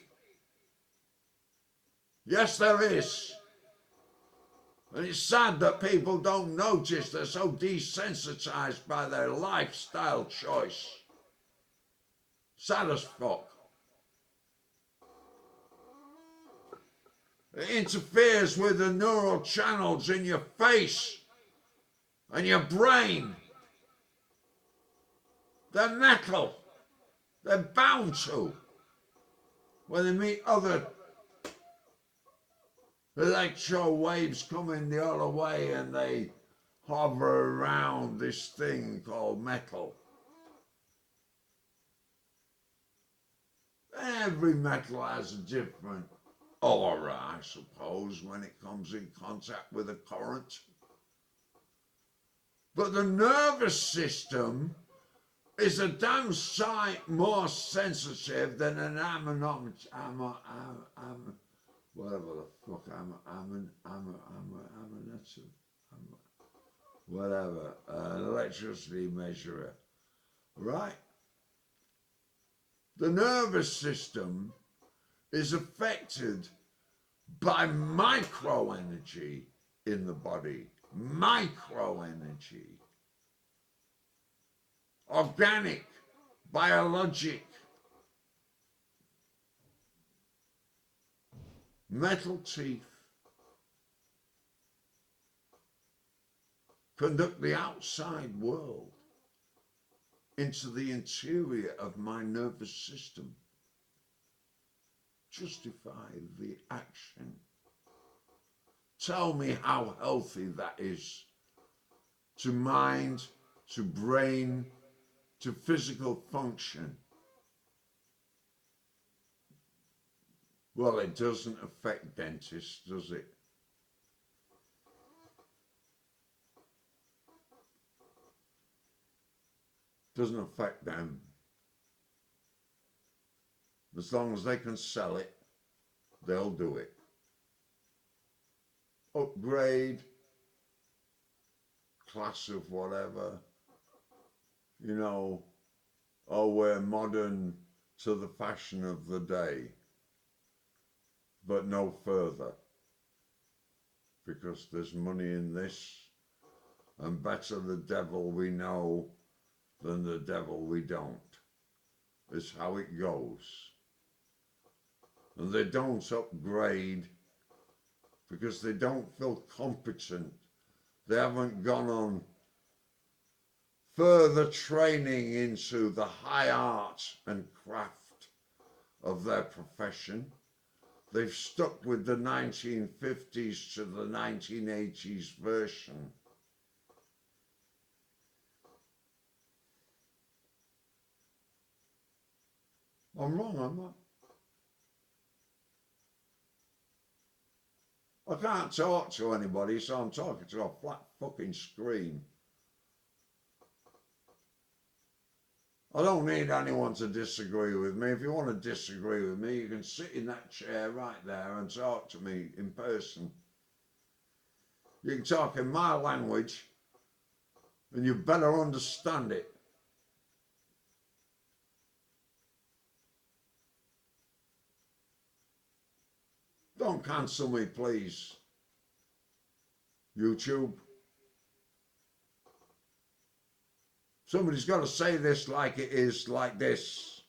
A: Yes, there is. And it's sad that people don't notice. They're so desensitized by their lifestyle choice. Sad as fuck. It interferes with the neural channels in your face and your brain. They're metal. They're bound to. When they meet other electro waves coming the other way and they hover around this thing called metal. Every metal has a different aura, I suppose, when it comes in contact with a current. But the nervous system is a damn sight more sensitive than an an electricity measurer, right? The nervous system is affected by microenergy in the body. Microenergy. Organic, biologic. Metal teeth conduct the outside world into the interior of my nervous system. Justify the action. Tell me how healthy that is to mind, to brain, to physical function. Well, it doesn't affect dentists, does it? Doesn't affect them. As long as they can sell it, they'll do it. Upgrade, class of whatever, you know, oh, we're modern to the fashion of the day. but no further, because there's money in this, and better the devil we know than the devil we don't, is how it goes. And they don't upgrade because they don't feel competent. They haven't gone on further training into the high art and craft of their profession. They've stuck with the 1950s to the 1980s version. I'm wrong, am I? I can't talk to anybody, so I'm talking to a flat fucking screen. I don't need anyone to disagree with me. If you want to disagree with me, you can sit in that chair right there and talk to me in person. You can talk in my language, and you better understand it. Don't cancel me, please. YouTube. Somebody's got to say this like it is, like this.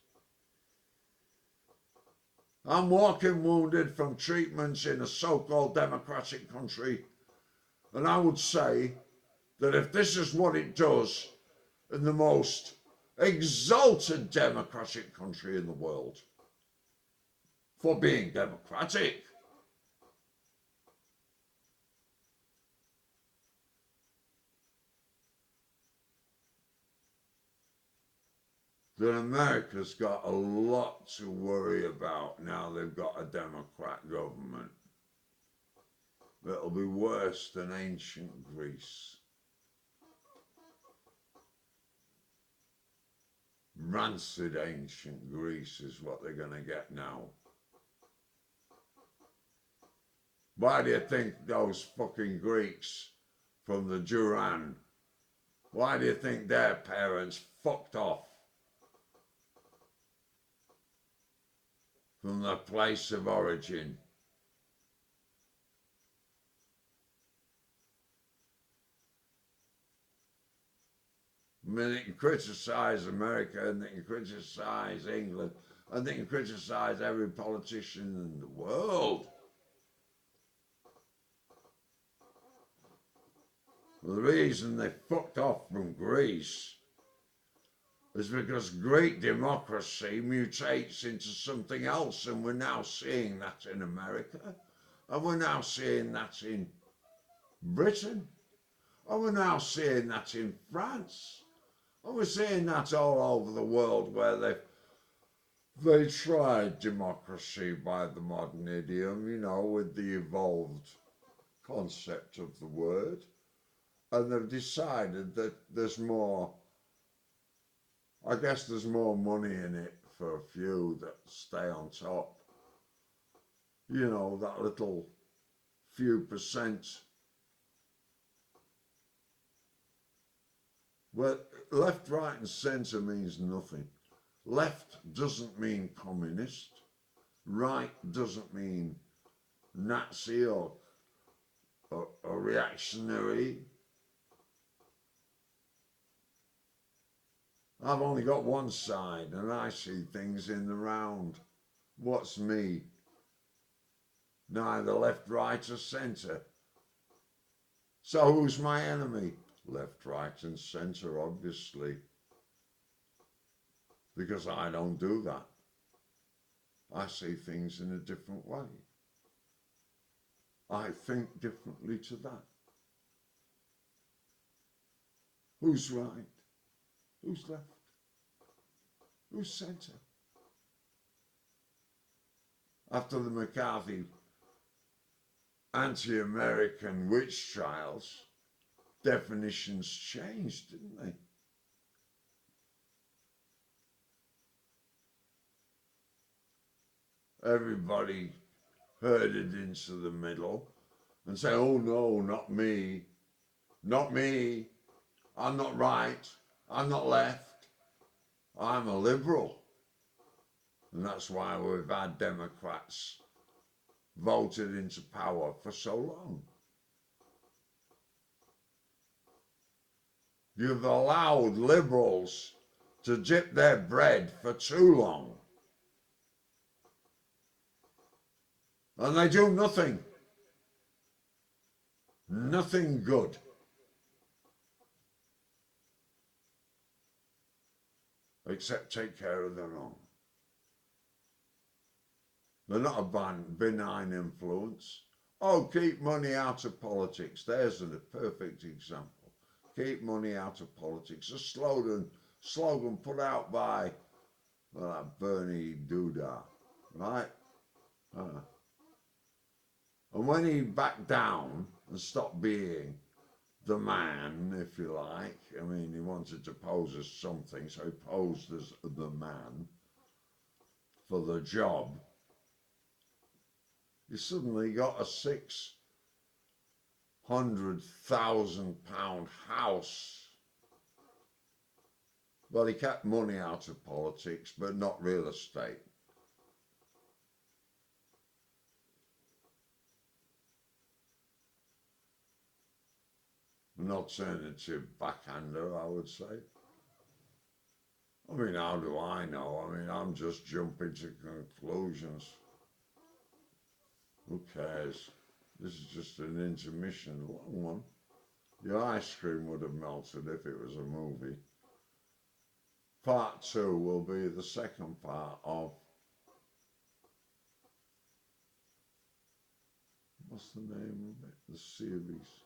A: I'm walking wounded from treatments in a so-called democratic country, and I would say that if this is what it does in the most exalted democratic country in the world, for being democratic, then America's got a lot to worry about now they've got a Democrat government. It'll be worse than ancient Greece. Rancid ancient Greece is what they're going to get now. Why do you think those fucking Greeks from the Duran, why do you think their parents fucked off from their place of origin? I mean, they can criticise America, and they can criticise England, and they can criticise every politician in the world. Well, the reason they fucked off from Greece is because Greek democracy mutates into something else, and we're now seeing that in America, and we're now seeing that in Britain, and we're now seeing that in France, and we're seeing that all over the world where they tried democracy by the modern idiom, you know, with the evolved concept of the word, and they've decided that there's more, I guess there's more money in it for a few that stay on top. You know, that little few percent. Well, left, right and centre means nothing. Left doesn't mean communist. Right doesn't mean Nazi or reactionary. I've only got one side and I see things in the round. What's me? Neither left, right or centre. So who's my enemy? Left, right and centre, obviously. Because I don't do that. I see things in a different way. I think differently to that. Who's right? Who's left? Who's centre? After the McCarthy anti-American witch trials, definitions changed, didn't they? Everybody herded into the middle and say, oh no, not me, not me, I'm not right, I'm not left, I'm a liberal. And that's why we've had Democrats voted into power for so long. You've allowed liberals to dip their bread for too long. And they do nothing. Nothing good. Except take care of their own. They're not a benign influence. Oh, keep money out of politics. There's a perfect example. Keep money out of politics. A slogan put out by Bernie Duda, right? And when he backed down and stopped being the man, if you like, I mean, he wanted to pose as something, so he posed as the man for the job. He suddenly got a £600,000 house. Well, he kept money out of politics, but not real estate. An alternative backhander, I would say. I mean, how do I know? I mean, I'm just jumping to conclusions. Who cares? This is just an intermission, a long one. Your ice cream would have melted if it was a movie. Part 2 will be the second part of, what's the name of it? The series.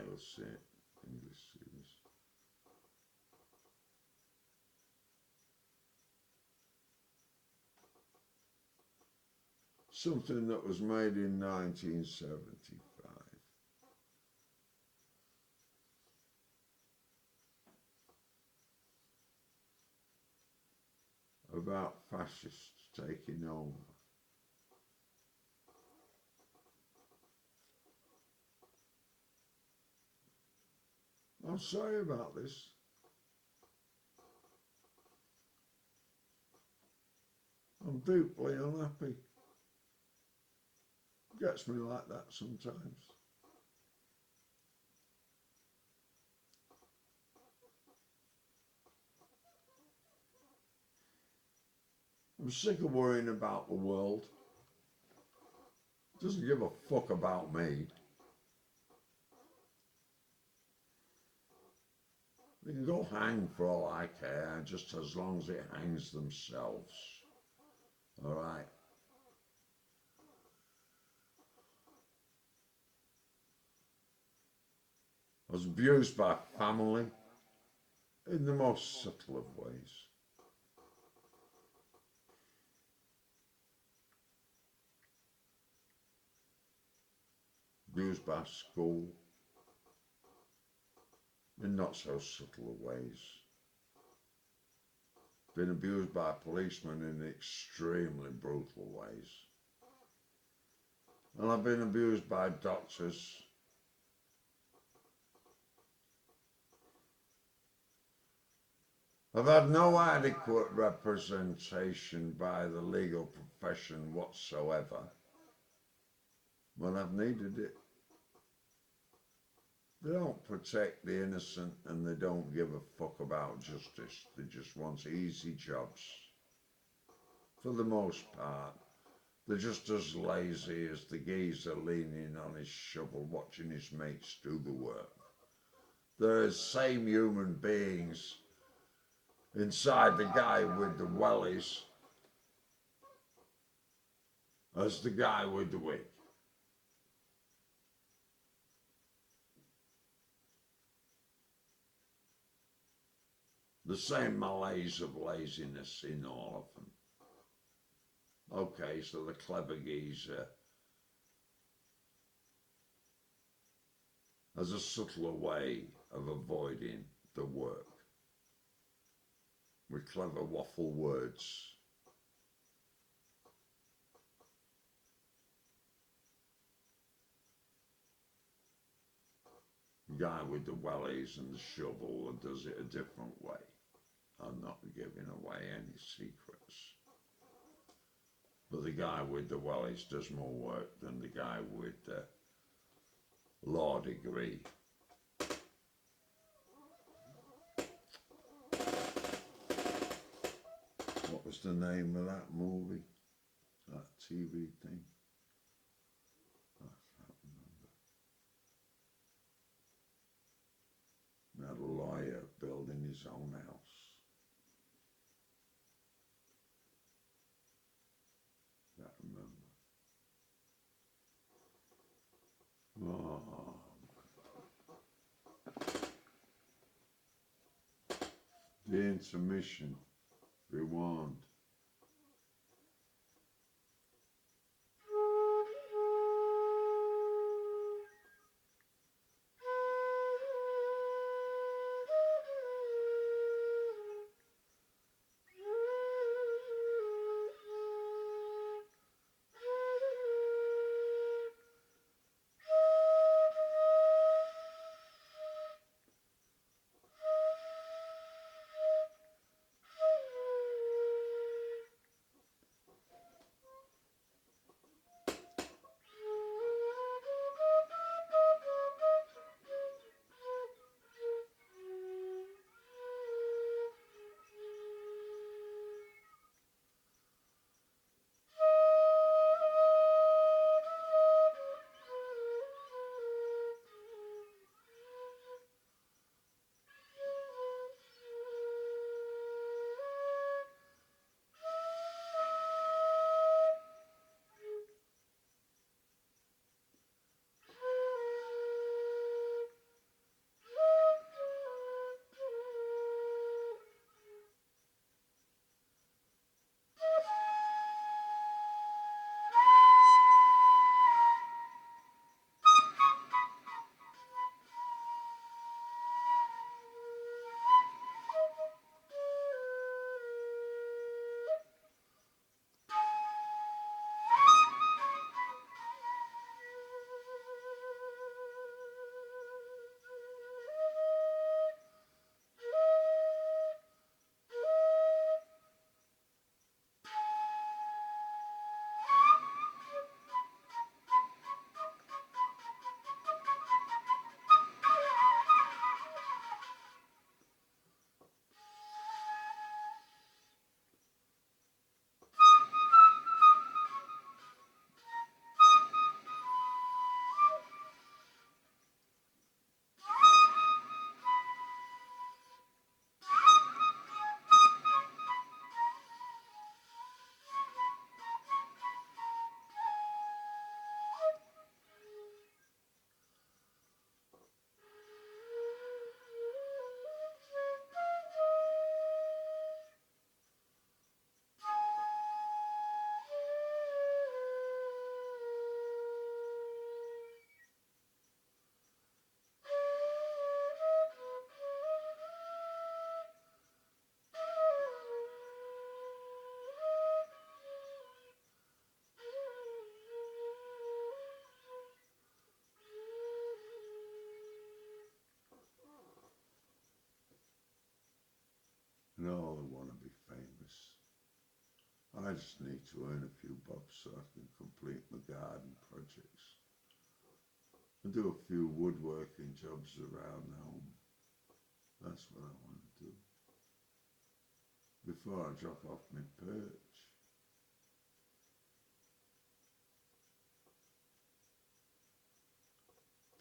A: You'll see it. English series. Something that was made in 1975. About fascists taking over. I'm sorry about this. I'm deeply unhappy. Gets me like that sometimes. I'm sick of worrying about the world. It doesn't give a fuck about me. They can go hang for all I care, just as long as it hangs themselves. All right. I was abused by family in the most subtle of ways. Abused by school in not so subtle of ways. Been abused by policemen in extremely brutal ways. And I've been abused by doctors. I've had no adequate representation by the legal profession whatsoever when I've needed it. They don't protect the innocent and they don't give a fuck about justice. They just want easy jobs. For the most part, they're just as lazy as the geezer leaning on his shovel watching his mates do the work. They're the same human beings inside the guy with the wellies as the guy with the wig. The same malaise of laziness in all of them. Okay, so the clever geezer has a subtler way of avoiding the work with clever waffle words. The guy with the wellies and the shovel does it a different way. I'm not giving away any secrets. But the guy with the wellies does more work than the guy with the law degree. What was the name of that movie? That TV thing? I can't remember. We had a lawyer building his own house. Can't remember. Oh. The intermission. Rewind. And all I want to be famous. I just need to earn a few bucks so I can complete my garden projects. And do a few woodworking jobs around home. That's what I want to do. Before I drop off my perch.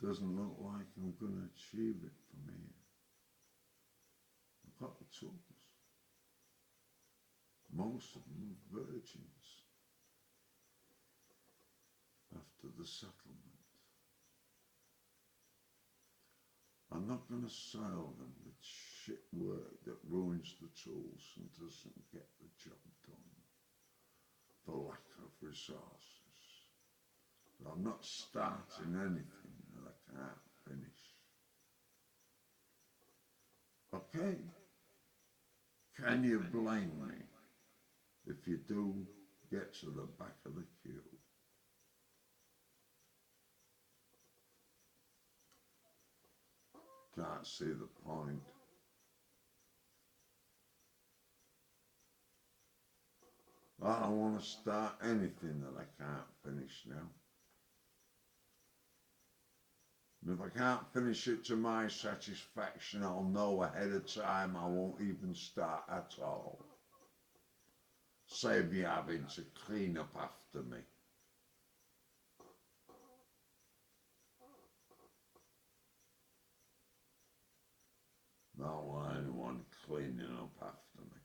A: Doesn't look like I'm going to achieve it from here. I've got the tools. Most of them are virgins after the settlement. I'm not going to sail them with shit work that ruins the tools and doesn't get the job done for lack of resources. But I'm not starting anything that I can't finish. Okay? Can you blame me if you do get to the back of the queue? Can't see the point. I don't want to start anything that I can't finish now. And if I can't finish it to my satisfaction, I'll know ahead of time I won't even start at all. Save me having to clean up after me. Not want anyone cleaning up after me.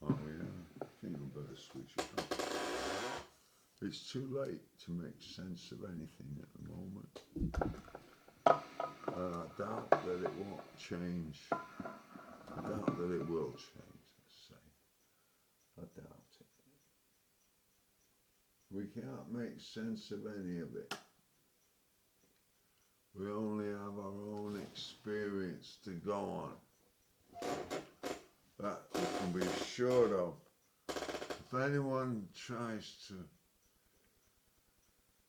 A: Oh yeah, I think I better switch it on. It's too late to make sense of anything at the moment. I doubt that it won't change. I doubt that it will change, let's say. I doubt it. We can't make sense of any of it. We only have our own experience to go on. That we can be assured of. If anyone tries to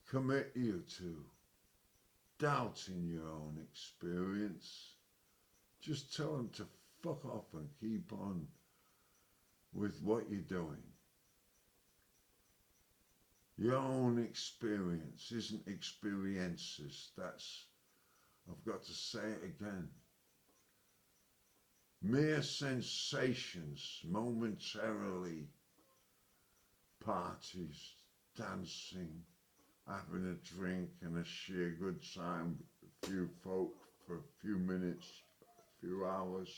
A: commit you to doubting your own experience, just tell them to fuck off and keep on with what you're doing. Your own experience isn't experiences. That's, I've got to say it again. Mere sensations, momentarily, parties, dancing, having a drink and a sheer good time, a few folk for a few minutes, a few hours.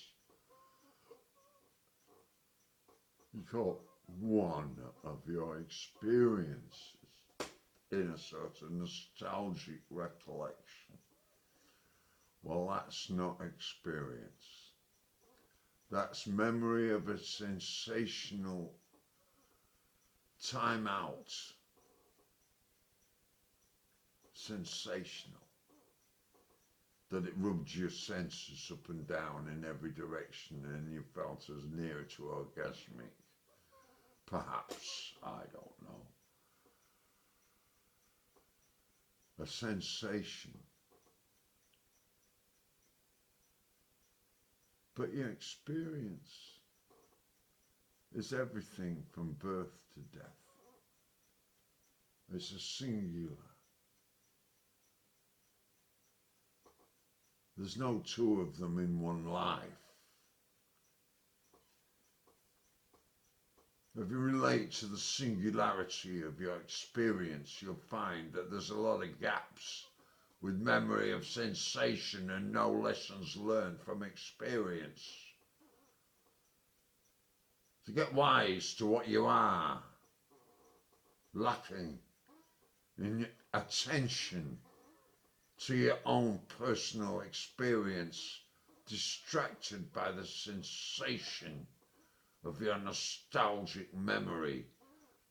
A: You call one of your experiences in a sort of nostalgic recollection. Well, that's not experience. That's memory of a sensational time out. Sensational. That it rubbed your senses up and down in every direction and you felt as near to orgasmic. Perhaps, I don't know. A sensation. But your experience is everything from birth to death. It's a singular. There's no two of them in one life. If you relate to the singularity of your experience, you'll find that there's a lot of gaps with memory of sensation and no lessons learned from experience. To get wise to what you are, lacking in attention to your own personal experience, distracted by the sensation of your nostalgic memory,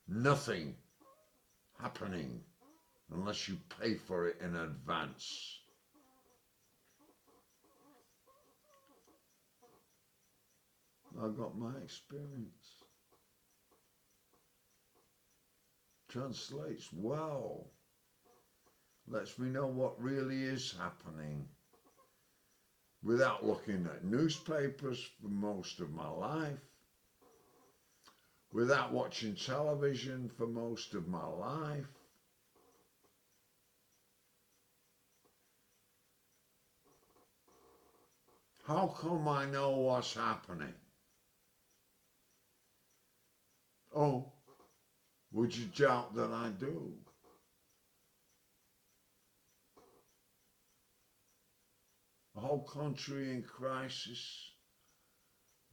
A: nothing happening unless you pay for it in advance. I got my experience. Translates well. Lets me know what really is happening without looking at newspapers for most of my life, without watching television for most of my life. How come I know what's happening? Oh, would you doubt that I do? A whole country in crisis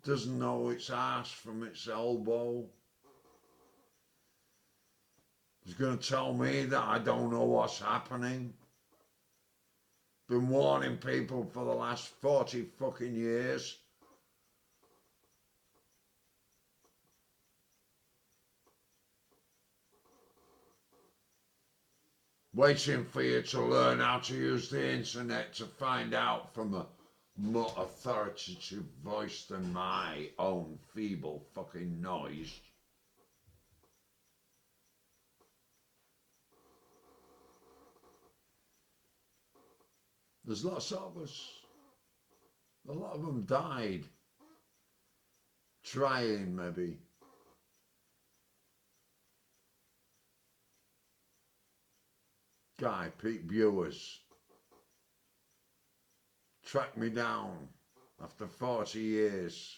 A: doesn't know its arse from its elbow. It's going to tell me that I don't know what's happening. Been warning people for the last 40 fucking years. Waiting for you to learn how to use the internet to find out from a more authoritative voice than my own feeble fucking noise. There's lots of us. A lot of them died. Trying, maybe. Guy, Pete Bewers, tracked me down after 40 years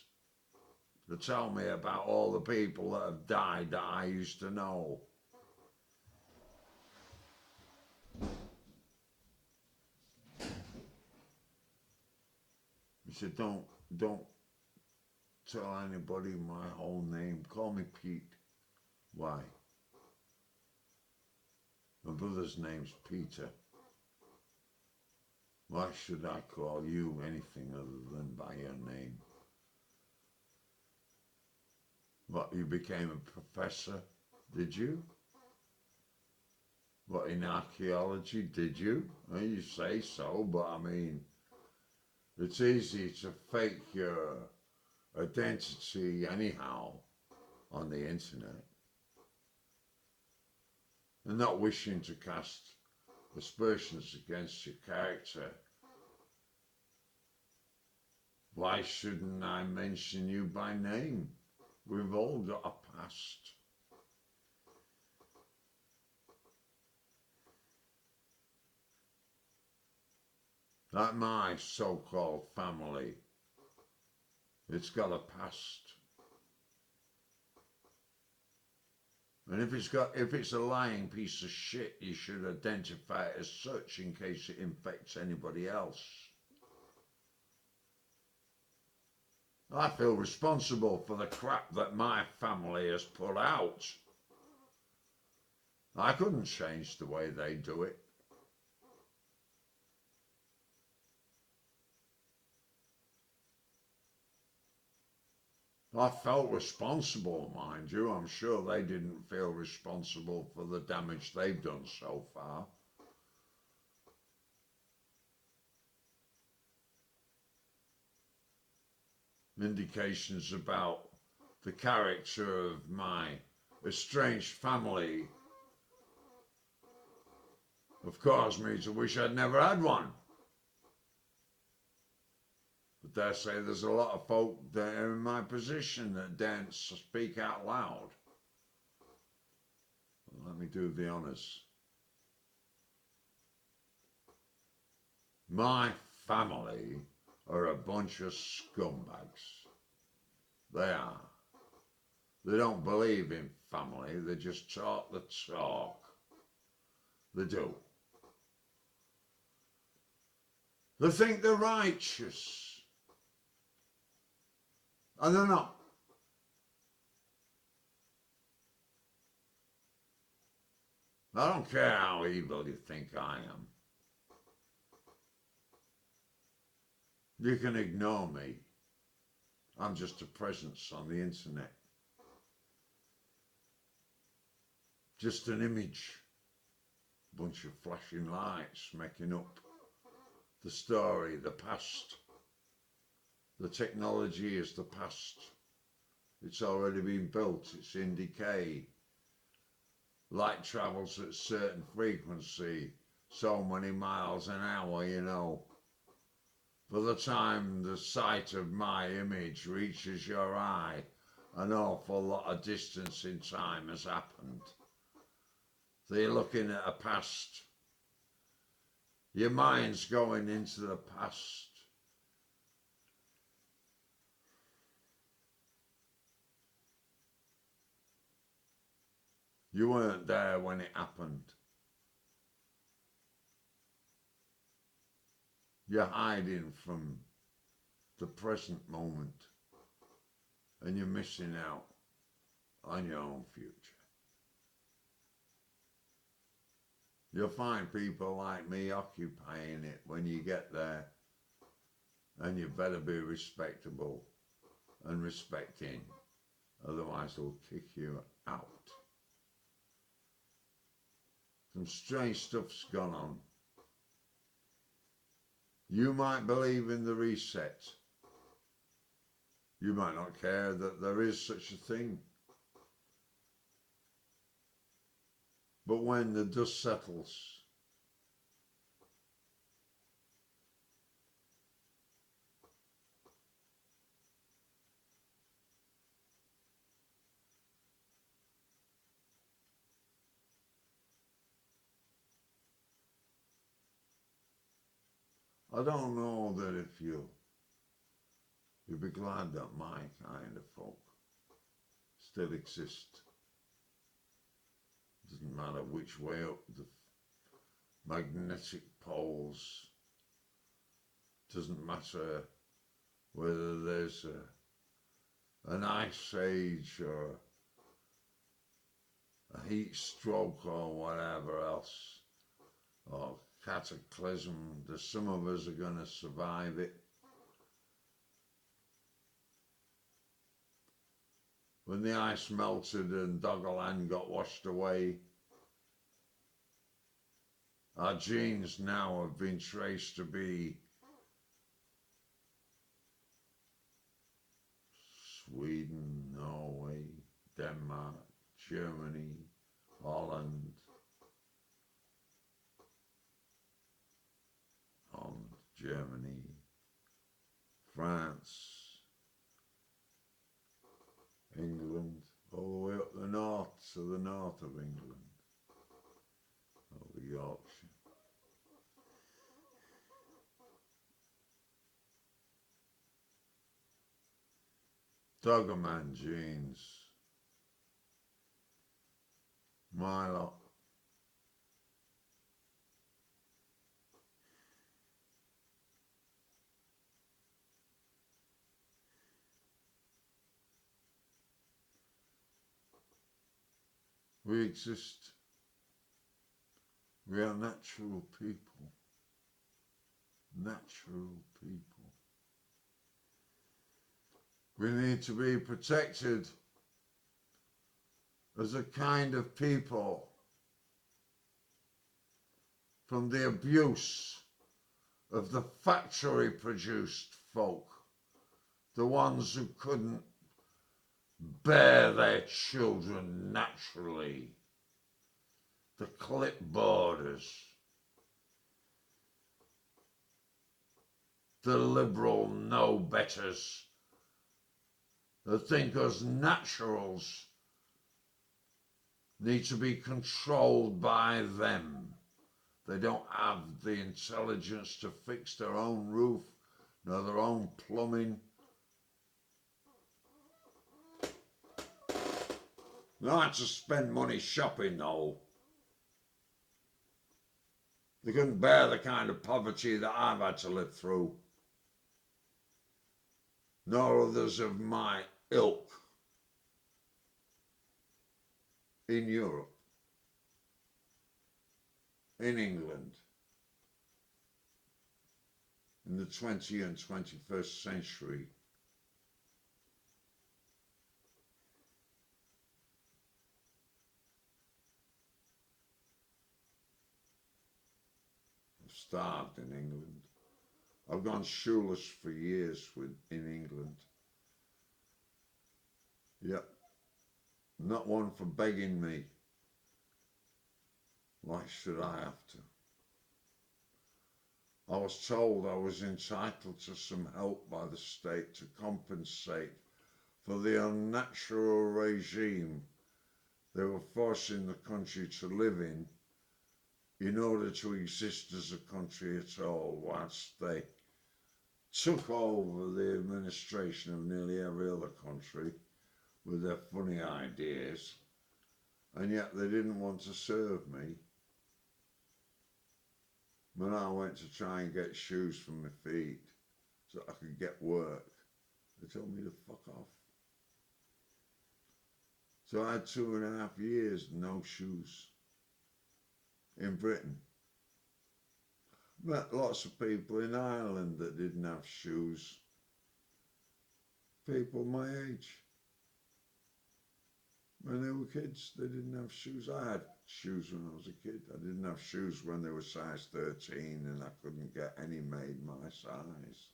A: to tell me about all the people that have died that I used to know. He said, don't tell anybody my whole name. Call me Pete. Why? My brother's name's Peter. Why should I call you anything other than by your name? What, you became a professor, did you? What, in archaeology, did you? Well, you say so, but I mean, it's easy to fake your identity anyhow on the internet. And not wishing to cast aspersions against your character. Why shouldn't I mention you by name? We've all got a past. Like my so-called family, it's got a past. And if it's a lying piece of shit, you should identify it as such in case it infects anybody else. I feel responsible for the crap that my family has put out. I couldn't change the way they do it. I felt responsible, mind you. I'm sure they didn't feel responsible for the damage they've done so far. Indications about the character of my estranged family have caused me to wish I'd never had one. But dare say there's a lot of folk that are in my position that daren't speak out loud. Well, let me do the honours. My family are a bunch of scumbags. They are. They don't believe in family, they just talk the talk. They do. They think they're righteous. And they're not. I don't care how evil you think I am. You can ignore me. I'm just a presence on the internet. Just an image. Bunch of flashing lights making up the story, the past. The technology is the past. It's already been built. It's in decay. Light travels at a certain frequency, so many miles an hour, you know. By the time the sight of my image reaches your eye, an awful lot of distance in time has happened. So you're looking at a past. Your mind's going into the past. You weren't there when it happened. You're hiding from the present moment and you're missing out on your own future. You'll find people like me occupying it when you get there, and you better be respectable and respecting, otherwise they'll kick you out. Some strange stuff's gone on. You might believe in the reset. You might not care that there is such a thing. But when the dust settles, I don't know that if you'll be glad that my kind of folk still exist. Doesn't matter which way up the magnetic poles. Doesn't matter whether there's an ice age or a heat stroke or whatever else, or cataclysm. Some of us are going to survive it. When the ice melted and Doggerland got washed away, our genes now have been traced to be Sweden, Norway, Denmark, Germany, Holland, Germany, France, England, all the way up the north to the north of England, over Yorkshire. Doggerman genes, my lot. We exist. We are natural people. Natural people. We need to be protected as a kind of people from the abuse of the factory-produced folk, the ones who couldn't bear their children naturally, the clipboarders, the liberal no-betters that think us naturals need to be controlled by them, They don't have the intelligence to fix their own roof, nor their own plumbing. They don't have to spend money shopping though. They couldn't bear the kind of poverty that I've had to live through, nor others of my ilk in Europe, in England, in the 20th and 21st century. I've starved in England. I've gone shoeless for years in England. Yep. Not one for begging me. Why should I have to? I was told I was entitled to some help by the state to compensate for the unnatural regime they were forcing the country to live in order to exist as a country at all, whilst they took over the administration of nearly every other country with their funny ideas, and yet they didn't want to serve me. When I went to try and get shoes for my feet so I could get work, they told me to fuck off. So I had 2.5 years no shoes in Britain. Met lots of people in Ireland that didn't have shoes. People my age. When they were kids, they didn't have shoes. I had shoes when I was a kid. I didn't have shoes when they were size 13 and I couldn't get any made my size.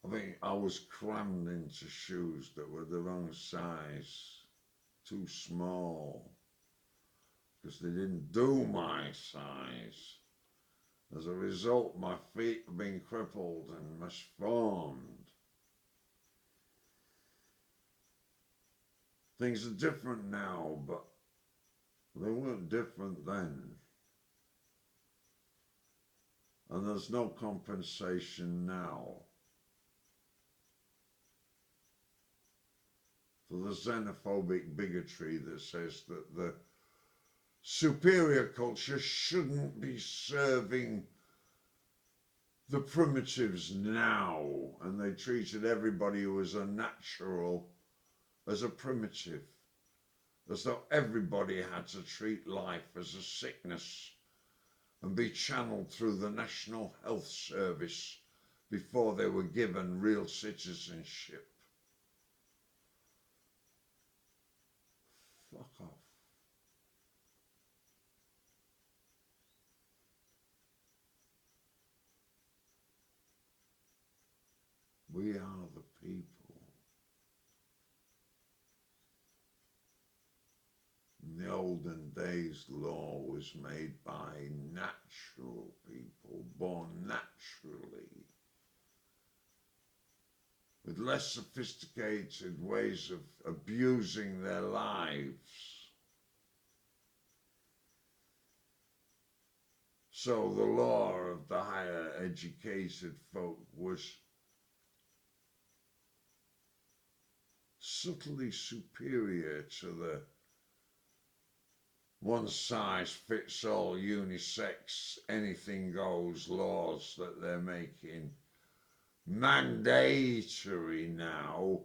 A: I think I was crammed into shoes that were the wrong size, too small, because they didn't do my size. As a result, my feet have been crippled and misformed. Things are different now, but they weren't different then. And there's no compensation now for the xenophobic bigotry that says that the superior culture shouldn't be serving the primitives now, and they treated everybody who was unnatural as a primitive, as though everybody had to treat life as a sickness and be channeled through the National Health Service before they were given real citizenship. Fuck off. We are the people. In the olden days, law was made by natural people, born naturally, with less sophisticated ways of abusing their lives. So the law of the higher educated folk was subtly superior to the one-size-fits-all unisex anything-goes laws that they're making mandatory now,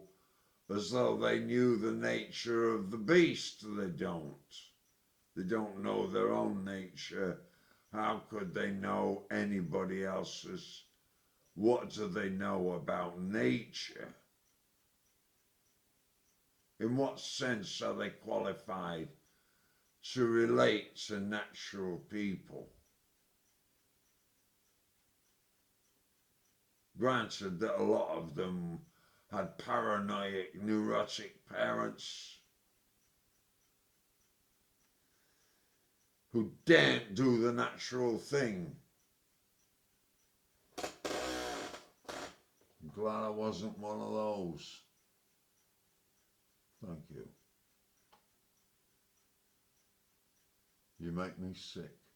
A: as though they knew the nature of the beast. They don't. They don't know their own nature. How could they know anybody else's? What do they know about nature? In what sense are they qualified to relate to natural people? Granted that a lot of them had paranoid, neurotic parents who daren't do the natural thing. I'm glad I wasn't one of those. Thank you. You make me sick.